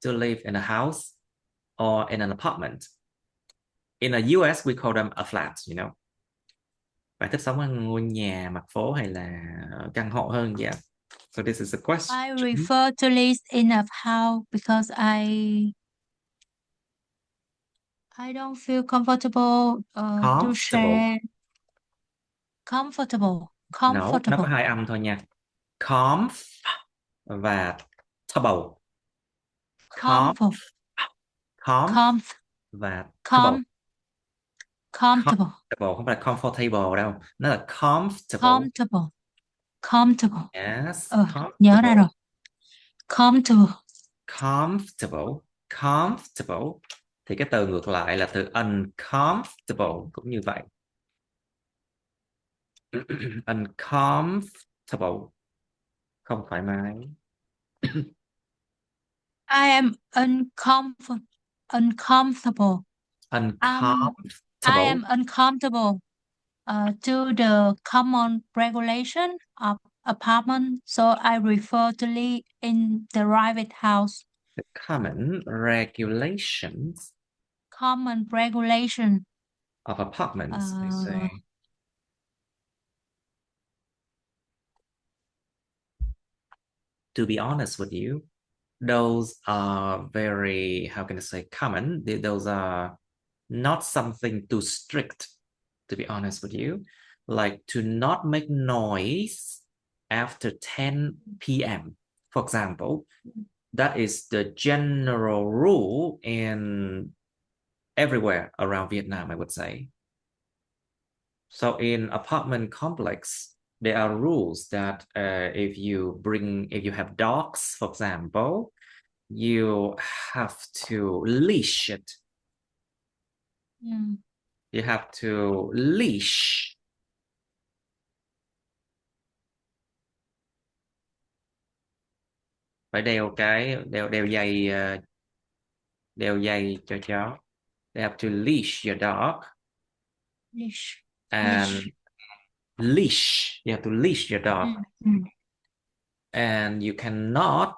to live in a house or in an apartment? In the US, we call them a flat, you know. Bạn thích sống ở ngôi nhà, mặt phố hay là căn hộ hơn? Yeah. So this is a question. I prefer to live in a house because I don't feel comfortable to share. Comfortable. No, nó có 2 âm thôi nha. Comf và table. Comf và table. Comfortable. Không phải là comfortable đâu. Nó là comfortable. Comfortable. Yes. Nhớ ra rồi. Comfortable. Comfortable. Thì cái từ ngược lại là từ uncomfortable cũng như vậy. Uncomfortable. Không thoải mái. I am uncomfortable. I am uncomfortable to the common regulation of apartment, so I prefer to live in the private house. The common regulations Of apartments, I say. To be honest with you, those are very, how can I say, common. Those are not something too strict, to be honest with you, like to not make noise after 10 p.m. For example, that is the general rule in everywhere around Vietnam, I would say. So in apartment complex, there are rules that if you have dogs, for example, you have to leash it. You have to leash. Phải đeo giày cho chó. They have to leash your dog. Leash. And leash. You have to leash your dog. And you cannot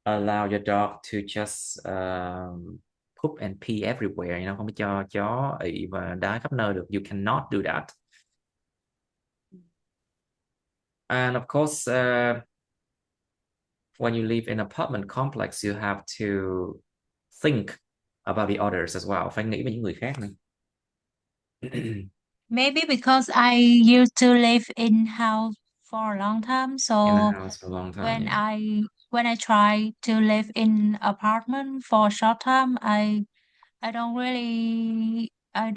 allow your dog to just poop and pee everywhere. Không có cho chó ị và đá khắp nơi được. You cannot do that. And of course, when you live in an apartment complex, you have to think about the others as well. Phải nghĩ về những người khác nữa. Maybe because I used to live in house for a long time, so in a house for a long time. when I try to live in apartment for a short time, I don't really I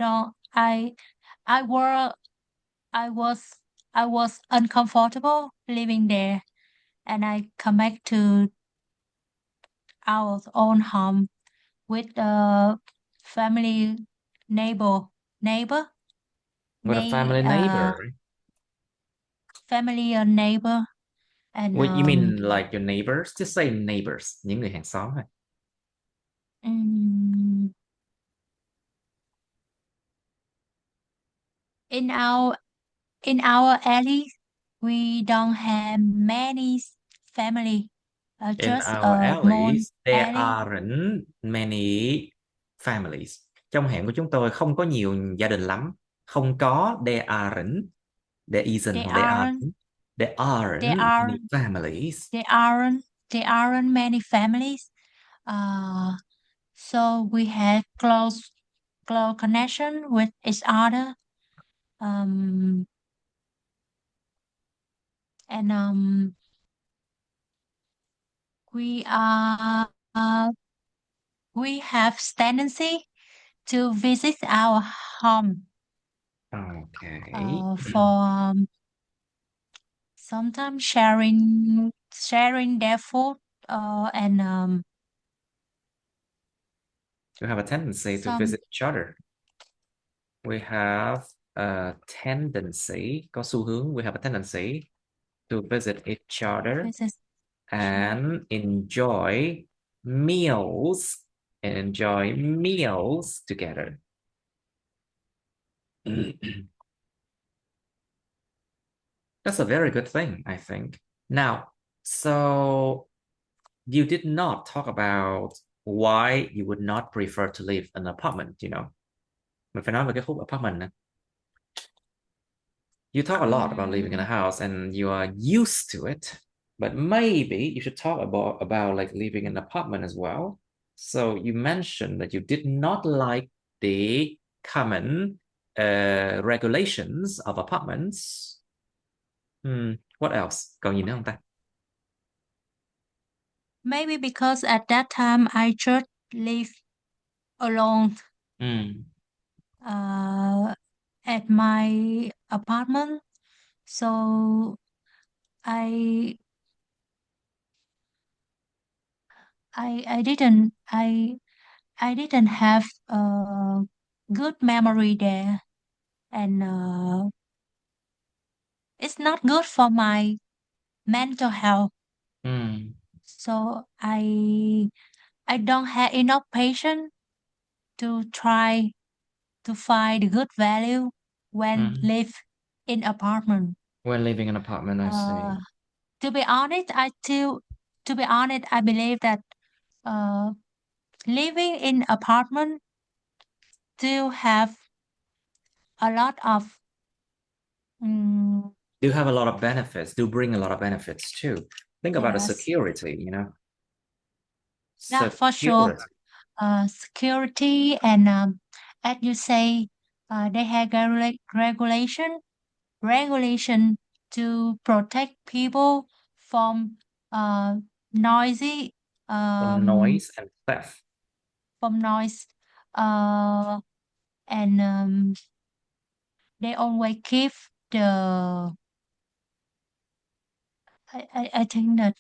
was uncomfortable living there, and I come back to our own home with the family neighbor With a family neighbor. Family neighbor. And What you mean like your neighbors? Just say neighbors, những người hàng xóm thôi. In our alley, we don't have many family. In Just our alleys, there alley. aren't many families. Trong hẻm của chúng tôi không có nhiều gia đình lắm. Không có, there aren't. There isn't, hoặc there aren't. There aren't many families. There aren't many families. So we had close connection with each other. And we have tendency to visit our home. Okay. For sometimes sharing their food and we have a tendency to visit each other. We have a tendency, có xu hướng, we have a tendency to visit each other and enjoy meals together. That's a very good thing, I think. Now, so you did not talk about why you would not prefer to live in an apartment, Mình phải nói về cái khúc apartment này. You talk a lot about living in a house and you are used to it, but maybe you should talk about like living in an apartment as well. So you mentioned that you did not like the common regulations of apartments. What else? Còn gì nữa không ta? Maybe because at that time I just live alone. At my apartment, so I didn't have a good memory there, and it's not good for my mental health. So I don't have enough patience to try to find a good value when live in apartment. When living in an apartment, I see. To be honest, I believe that living in apartment still have a lot of do have a lot of benefits, do bring a lot of benefits too. Think about the security, Yeah, for sure. Security and as you say, they have regulation to protect people from noisy From noise and theft. from noise, and they always keep the. I think that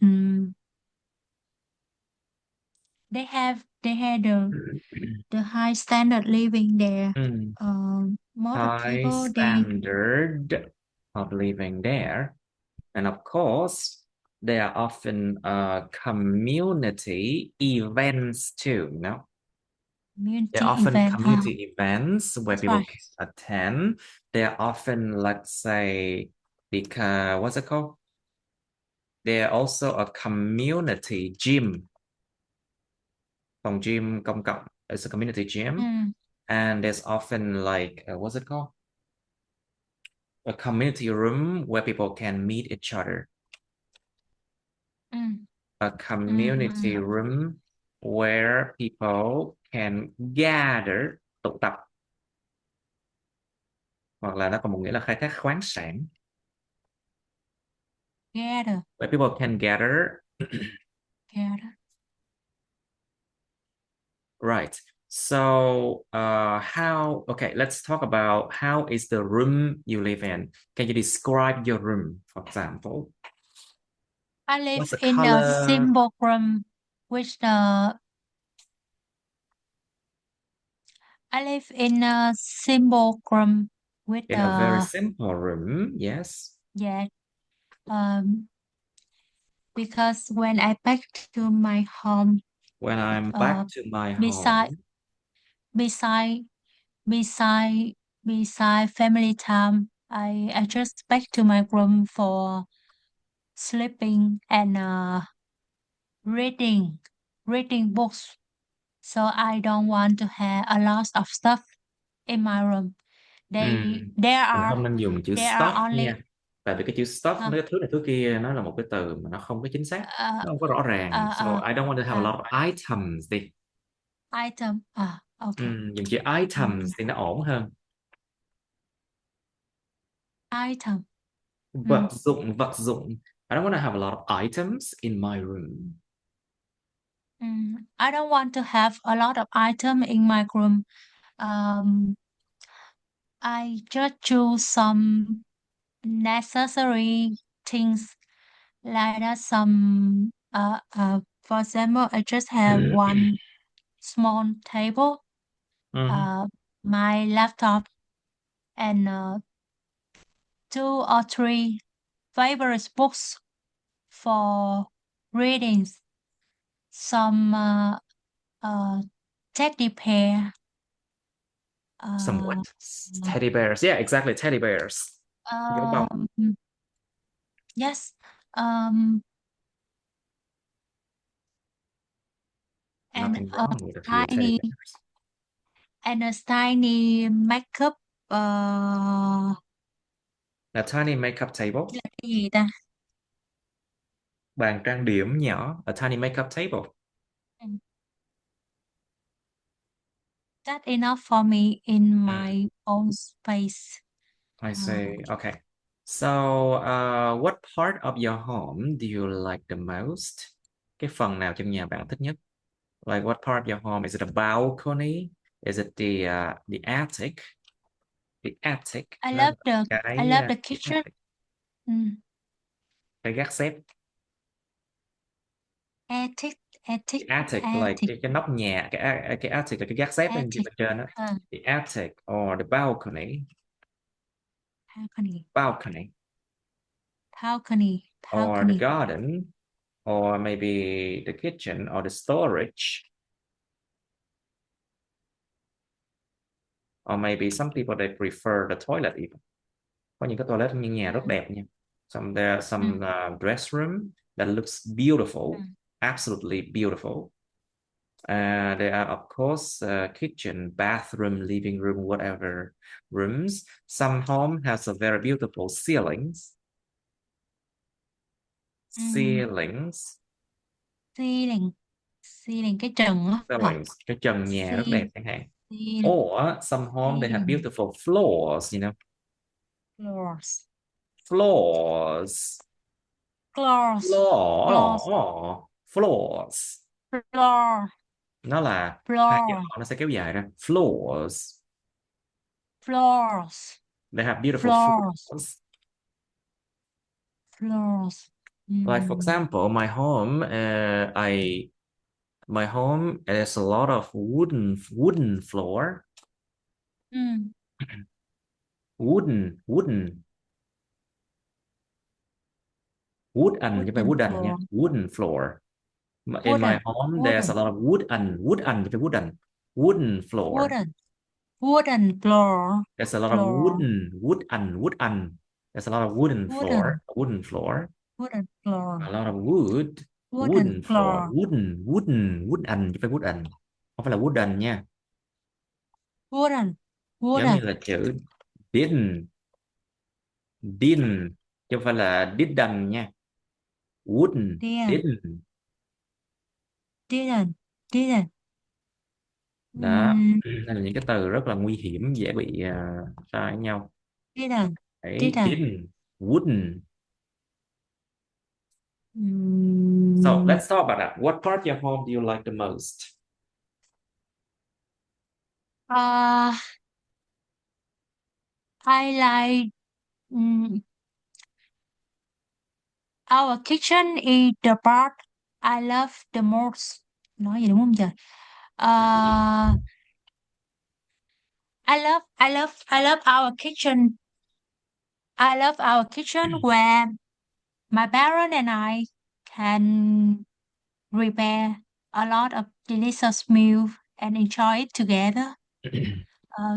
they have the high standard living there. Most of High people they standard of living there. And of course, there are often community events too, you know? There are community often event. community events where That's people right. can attend. There are often, let's say, because what's it called? There are also a community gym. Phòng gym công cộng. It's a community gym. And there's often like, what's it called? A community room where people can meet each other. A community room where people can gather, tụ tập. Hoặc là nó còn một nghĩa là khai thác khoáng sản. Gather. Where people can gather. Gather. Right. So okay, let's talk about how is the room you live in. Can you describe your room, for example? I live What's the in a color? simple room, which I live in a simple room with In a very simple room, yes. yeah. Because when I back to my home, When I'm back to my beside home, beside beside family time, I just back to my room for sleeping and reading books. So I don't want to have a lot of stuff in my room. mình There are không nên dùng chữ there are stuff only nha. Tại vì cái chữ stuff, mấy cái thứ này thứ kia, nó là một cái từ mà nó không có chính xác, nó không có rõ ràng. So I don't want to have a lot of items đi. Item. Okay. Dùng chữ items thì nó ổn hơn. Item. Vật dụng. I don't want to have a lot of items in my room. I don't want to have a lot of item in my room. I just choose some necessary things like that. Some for example, I just have one small table, my laptop, and 2 or 3 favorite books for readings. Some teddy bear. Some what? Teddy bears. Yeah, exactly. Teddy bears. Yes. Nothing And wrong with a few teddy bears. And a tiny makeup. A tiny makeup table. Là cái gì ta? Bàn trang điểm nhỏ. A tiny makeup table. That's enough for me in my own space. I see. Okay. So, what part of your home do you like the most? Cái phần nào trong nhà bạn thích nhất? Like what part of your home? Is it a balcony? Is it the attic? The attic. I love the kitchen. Cái gác xếp. Attic. Attic like cái nóc nhà. Cái attic là cái gác xếp bên trên đó. The attic or the balcony. Balcony. Or the garden, or maybe the kitchen or the storage, or maybe some people they prefer the toilet even. Có những cái toilet như nhà rất đẹp nha. There are some dress room that looks beautiful, absolutely beautiful. There are of course kitchen, bathroom, living room, whatever rooms. Some home has a very beautiful ceilings. Ceilings. Ceiling cái trần á. Ceilings, cái trần nhà rất đẹp chẳng hạn. Or some home they have beautiful floors, you know. Floors. Floors. Floors. Floors. Floor. Nó là hai chữ Floor. nó sẽ kéo dài ra. Floors. Floors. They have beautiful Floors. floors. Floors. Like for example, my home, my home has a lot of wooden floor. Wooden Wooden chứ phải wooden nha. floor. Wooden floor. In my Wooden. home, there's a Wooden. lot of wooden chứ phải wooden floor. Wooden floor. There's a lot of Floor. wooden. There's a lot of wooden floor. Wooden floor. Wooden floor. A lot of wood. Wooden Wooden floor. floor. Wooden chứ phải wooden. Không phải là wooden nha. Wooden. Giống như Wooden. là chữ didn't chứ không phải là didn't nha. Wooden. Didn't. Didn't. Đó. Đây là những cái từ rất là nguy hiểm, dễ bị sai với nhau. Didn't. Đấy, didn't. Wouldn't. So let's talk about that. What part of your home do you like the most? I like our kitchen is the part I love the most. Nói gì đúng không trời? I love our kitchen. I love our kitchen where my parents and I can prepare a lot of delicious meal and enjoy it together.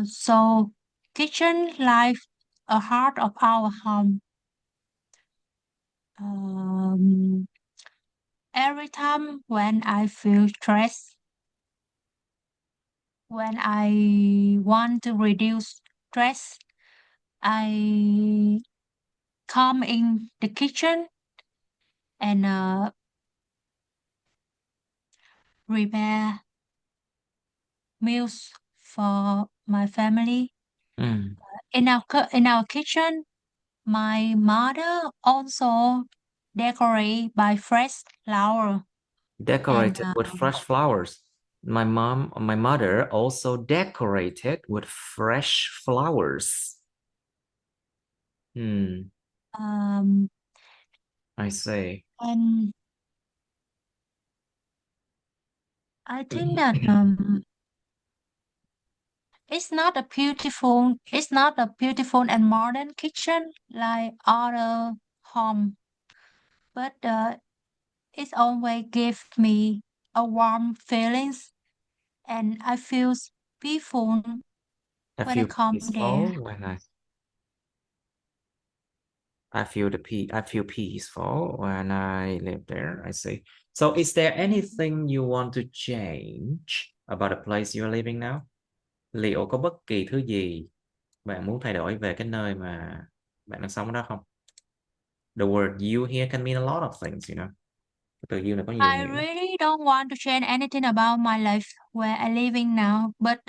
So kitchen life a heart of our home. Every time when I feel stressed, when I want to reduce stress, I come in the kitchen and prepare meals for my family. In our kitchen, my mother also decorate by fresh flower. Decorated with fresh flowers. My mother also decorated with fresh flowers. I see. And I think that it's not a beautiful and modern kitchen like other home, but it always gives me a warm feelings, and I feel peaceful when I come there. I feel peaceful when I live there. I see. So is there anything you want to change about the place you're living now? Liệu có bất kỳ thứ gì bạn muốn thay đổi về cái nơi mà bạn đang sống ở đó không? The word you here can mean a lot of things, you know. Cái từ you này có nhiều I nghĩa. really don't want to change anything about my life where I living now, but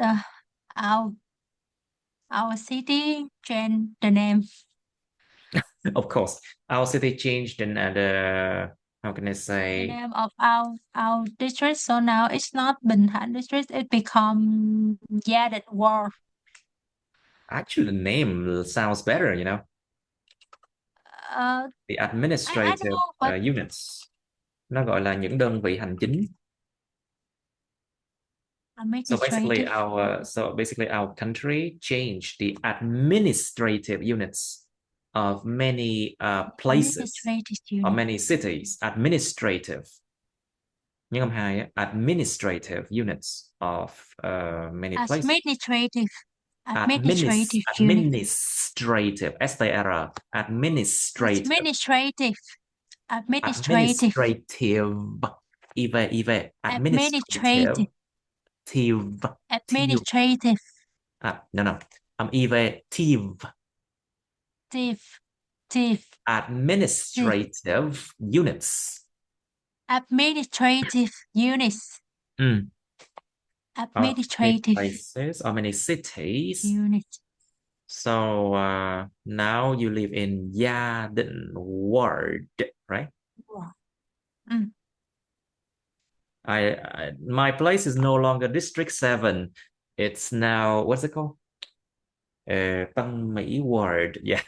our city changed the name. Of course, our city changed the how can I The say? name of our district, so now it's not Bình Thạnh district, it become Gia Định Ward. Actually, the name sounds better, you know. The administrative I know, but units. Nó gọi là những đơn vị hành chính. So basically our country changed the administrative units of many places or many cities. Administrative. Nhưng âm hai administrative units of many places. Administrative Administrative. S-T-R. Administrative. Administrative. Administrative. No. Tive. Administrative units. Administrative units. Administrative places or many cities. unit. So now you live in Gia Định ward, right? Mm. My place is no longer District 7. It's now, what's it called? Tân Mỹ ward. Yeah.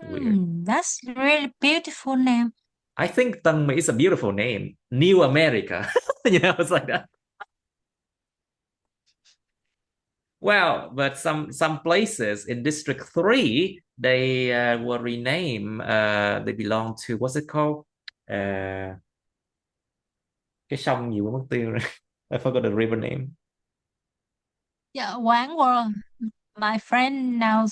Weird. That's really beautiful name. I think Tân Mỹ is a beautiful name. New America. It's like that. Well, but some places in District 3, they were renamed. They belong to, what's it called? Cái sông gì mất tiêu rồi. I forgot the river name. Chợ Quán World. My friend now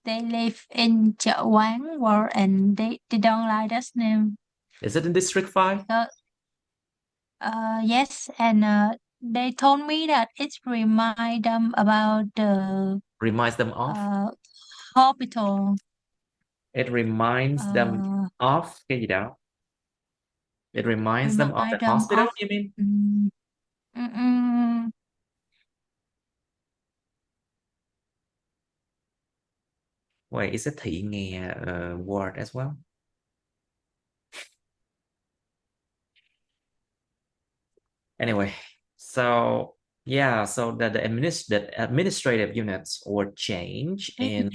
they live in Chợ Quán World and they don't like that name. Is it in District 5? Yes, and they told me that it remind them about the Reminds them of? hospital. It reminds them of cái gì đó? It reminds them of the hospital, you mean? Wait, is it thị nghè word as well? Anyway, so yeah, so that the administrative units were changed in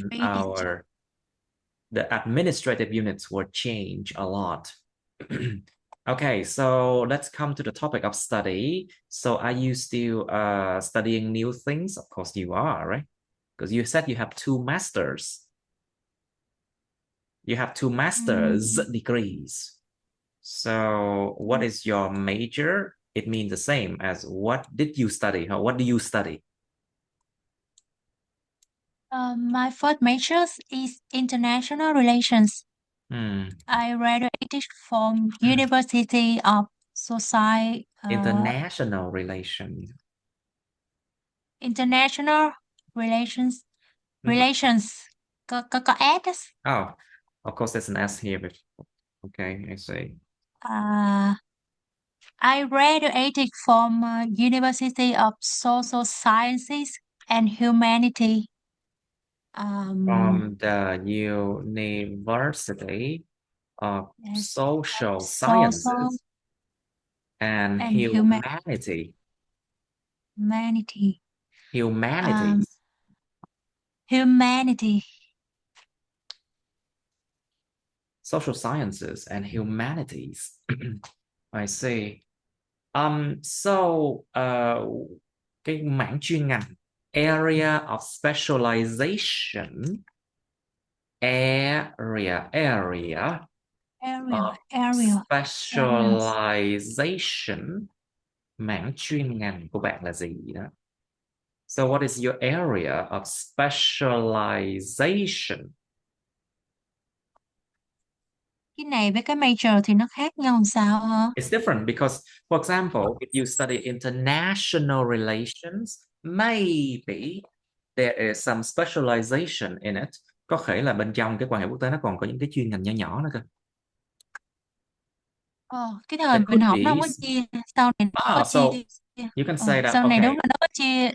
the administrative units were changed a lot. Okay, so let's come to the topic of study. So are you still studying new things? Of course you are, right? Because you said you have two masters. You have two master's degrees. So what is your major? It means the same as what did you study? Or what do you study? My first major is international relations. I graduated from University of Society. International relations. International relations. Relations. Có S. Oh, of course there's an S here. But okay, I see. I graduated from University of Social Sciences and Humanity. From the University of Social Sciences and Humanity. Humanity. Social Sciences and Humanities. I see. So cái mảng chuyên ngành, area of specialization, area specialization, mảng chuyên ngành của bạn là gì đó? So what is your area of specialization? Cái này với cái major thì nó khác nhau làm sao hả? It's different because, for example, if you study international relations, maybe there is some specialization in it. Có thể là bên trong cái quan hệ quốc tế nó còn có những cái chuyên ngành nhỏ nhỏ nữa cơ. Cái thời mình học nó không có chia, sau này nó có chia. You can say that. Sau này Okay. đúng là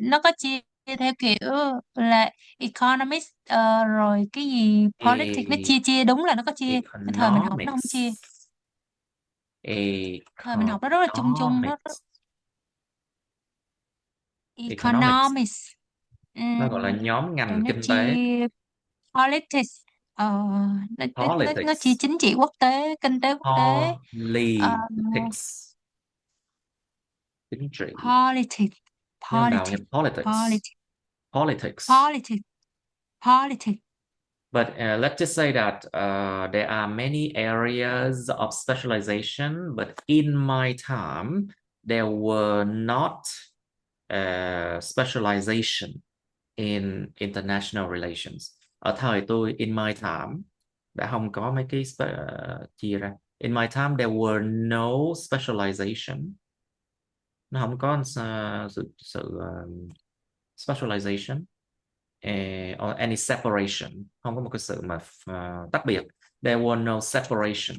nó có chia theo kiểu là economics rồi cái gì politics, nó chia đúng là nó có chia. Cái thời mình học nó không chia. Thời mình học nó rất là chung nó economics. Nó gọi là nhóm ngành kinh tế. Politics. Nó chia chính trị quốc tế, kinh tế quốc tế. Politics. Chính trị. Politics. But let's just say that there are many areas of specialization, but in my time, there were not specialization in international relations. Ở thời tôi, in my time, đã không có mấy cái chia ra. In my time, there were no specialization. Nó không có sự specialization or any separation. Không có một cái sự mà tách biệt. There were no separation.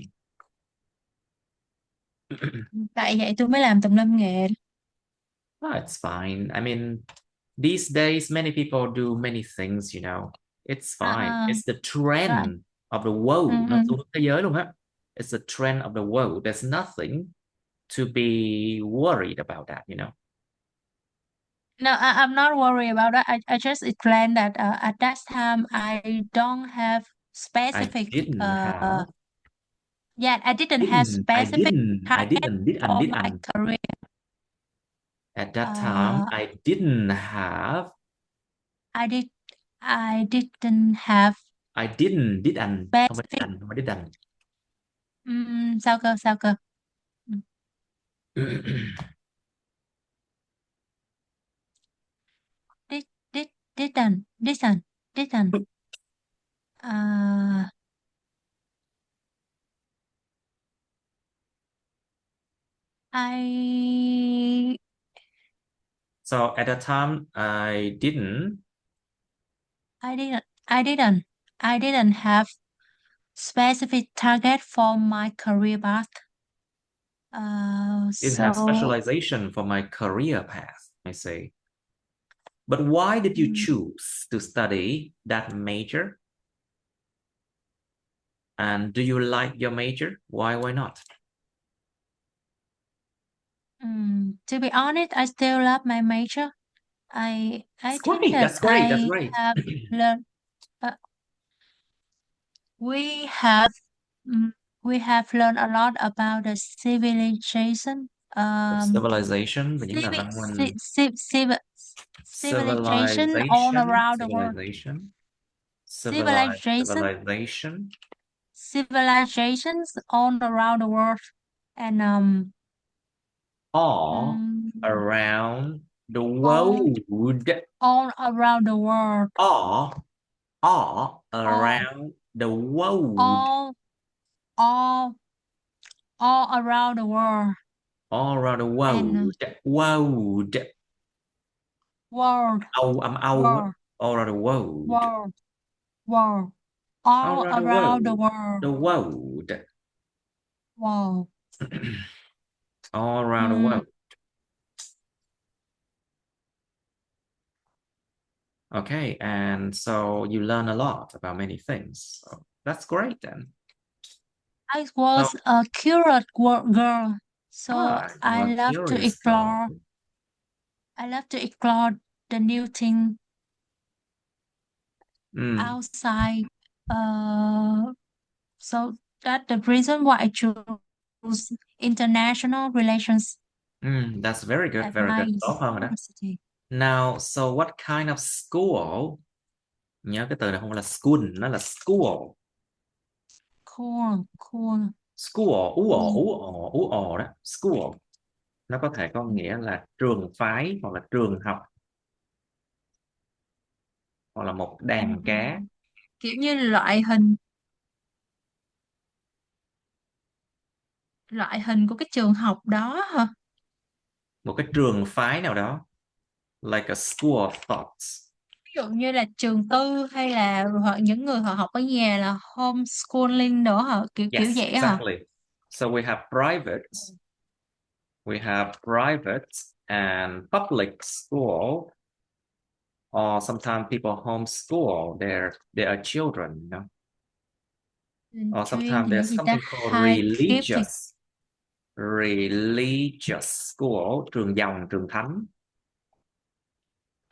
Tại vậy tôi mới làm tùm lum nghề. Oh, it's fine. I mean, these days, many people do many things, you know. It's fine. It's the Right. trend of the world. Nó Mm-hmm. xu hướng thế giới luôn á. It's the trend of the world. There's nothing to be worried about that, you know. No, I'm not worried about that. I just explained that at that time I don't have I specific didn't have. yeah, I didn't have specific I target for my didn't. career. At that time, Uh, I didn't have. I did I didn't have I didn't, did anh. Không phải specific anh, không phải did anh. sao cơ. Did didn't. Uh, I So at that time, I didn't I didn't I didn't have specific target for my career path. didn't have So specialization for my career path, I say. But why did you mm, choose to study that major? And do you like your major? Why not? to be honest, I still love my major. I That's think great. that That's great. That's I great. have learned. Uh, we have mm, we have learned a lot about the civilization. Civilization và những nền Civi, văn ci, minh. ci, civi, civilization all around the world. Civilization. Civilization, Civilization. civilizations all around the world, and All mm, around the all world. all around the world, All all around the world. all all all around the world, All around the and world. World. world, Âu, âm Âu á. world, All around the world. world, world, All all around the around the world. world, The world. world. All around the Mm, world. Okay, and so you learn a lot about many things. So that's great then. I So, was a curious girl, so you're a curious girl. I love to explore the new thing Mm, outside. Uh, so that's the reason why I choose international relations that's very good, at very my good. Tốt hơn rồi đó. university. Now, so what kind of school? Nhớ cái từ này không phải là school, nó là school. Cool, cool. School, Cool. ú ồ đó. School. Nó có thể có nghĩa là trường phái hoặc là trường học hoặc là một đàn cá. Kiểu như loại hình của cái trường học đó hả? Một cái trường phái nào đó. Like a school of thoughts. Ví dụ như là trường tư hay là hoặc những người họ học ở nhà là homeschooling nữa hả? Kiểu kiểu Yes, vậy hả? exactly. So we have private and public school, or sometimes people homeschool their children, you know. Trường Or chuyên sometimes thì là there's gì ta? something called Hai gifted religious school, trường dòng, trường thánh.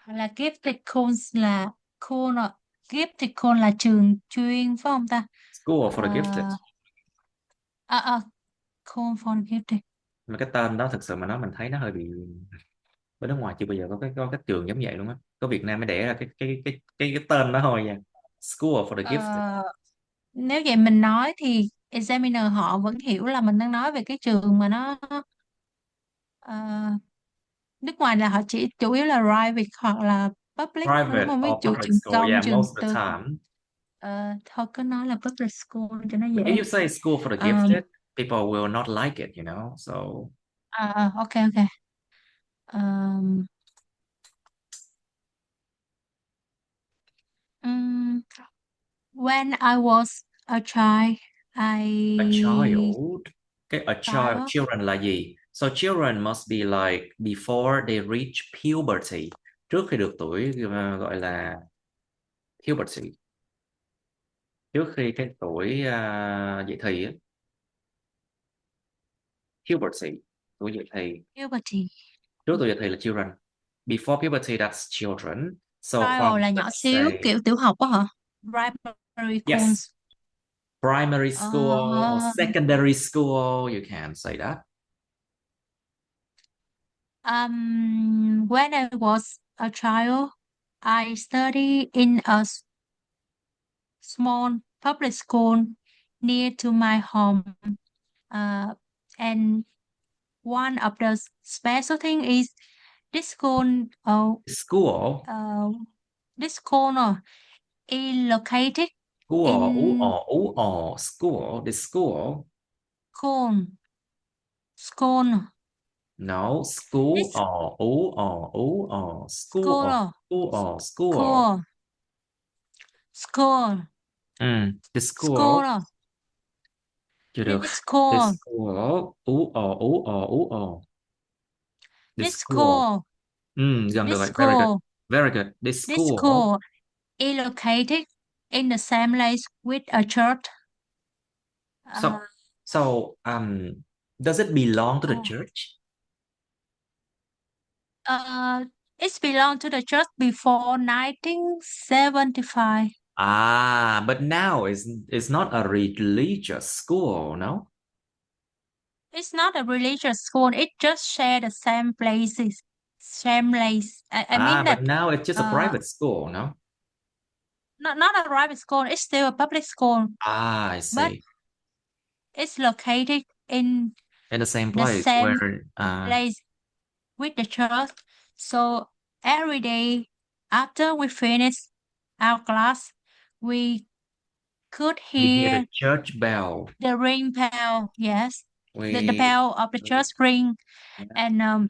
hoặc là gifted schools là cool rồi. Gifted school là trường chuyên phải không ta? School for the gifted. À, cool for gifted. Mà cái tên đó thực sự mà nói mình thấy nó hơi bị, ở nước ngoài chưa bao giờ có cái trường giống vậy luôn á. Có Việt Nam mới đẻ ra cái tên đó thôi nha. School for the gifted. Nếu vậy mình nói thì examiner họ vẫn hiểu là mình đang nói về cái trường mà nó ờ, nước ngoài là họ chỉ chủ yếu là private hoặc là public thôi đúng Private không? Ví or dụ public trường school, công, yeah, trường most of the tư. time. Thôi cứ nói là public school cho nó But dễ. if you say school for the Um, gifted, people will not like it, you know. So ok. Um, mm, when I was a child, a I child, cái a child, child children là gì? So children must be like before they reach puberty. Trước khi được tuổi gọi là puberty. Trước khi cái tuổi dậy thì á. Puberty, tuổi dậy thì. Puberty. Trước tuổi dậy thì là children. Before puberty, that's children. So Child là nhỏ let's xíu, say, kiểu tiểu học á hả? Primary school. yes, primary school or secondary school, you can say that. When I was a child, I studied in a small public school near to my home. And one of the special thing is this school, School, this school is located in school, the school. school. School. No, school, This school, school. school. School. School. The school. School. Chưa được. This The school. school, The This school. school. Gần được This rồi. Very good. school. Very good. The This school. school is located in the same place with a church. So, does it belong to the Oh. church? It belonged to the church before 1975. But now it's not a religious school, no? It's not a religious school. It just share the same places. Same place. I mean But that now it's just a private school, no? not a private school. It's still a public school. I But see. it's located in the same the place same where place with the church. So every day after we finish our class, we could we hear the hear church bell. the ring bell. Yes, the We bell of the church ring, Yeah. and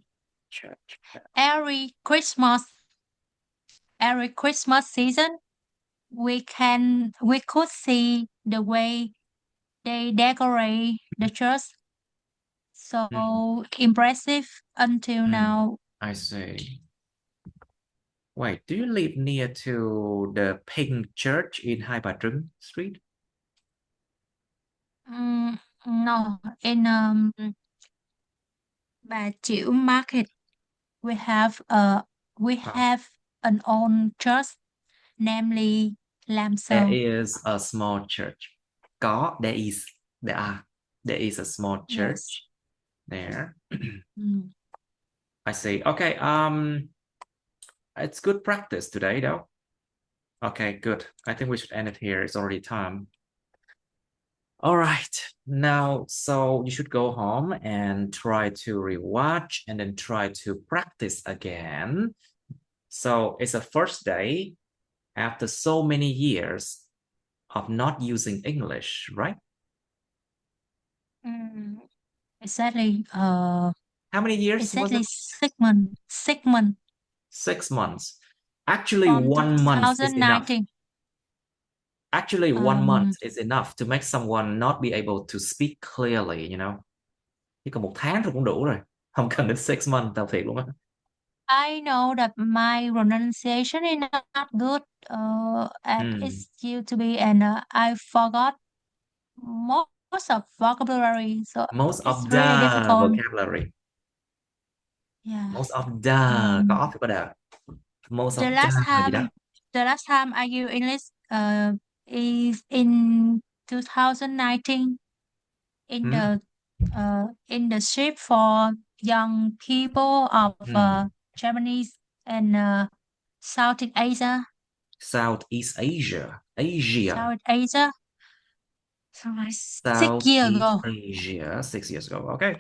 Church bell. every Christmas season, we could see the way they decorate the church. So impressive until now. I see. Wait, do you live near to the Pink Church in Hai Bà Trưng Street? No, in Bà Chiểu Market, we have an own church, namely Lam There Sơn. is a small church. There is a small church there. I see. Okay, it's good practice today though. Okay, good. I think we should end it here. It's already time. All right, now, so you should go home and try to rewatch and then try to practice again. So it's a first day after so many years of not using English, right? Exactly. How many years was Exactly it? 6 months. 6 months. 6 months. Actually, From 1 month is enough. 2019. Actually, 1 month is enough to make someone not be able to speak clearly, you know. Chỉ cần 1 tháng thôi cũng đủ rồi. Không cần đến 6 months, tao thiệt luôn á. I know that my pronunciation is not good at it's used to be, and I forgot most of vocabulary, so Most it's of really the difficult. vocabulary. Yeah. Most of the có off phải có the. Most of the gì đó. The last time I use English is in 2019 in the ship for young people of Japanese and Southeast Asia. Southeast Asia. South Asia. Southeast 6 years ago. Asia, 6 years ago. Okay.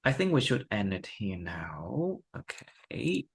I think we should end it here now. Okay.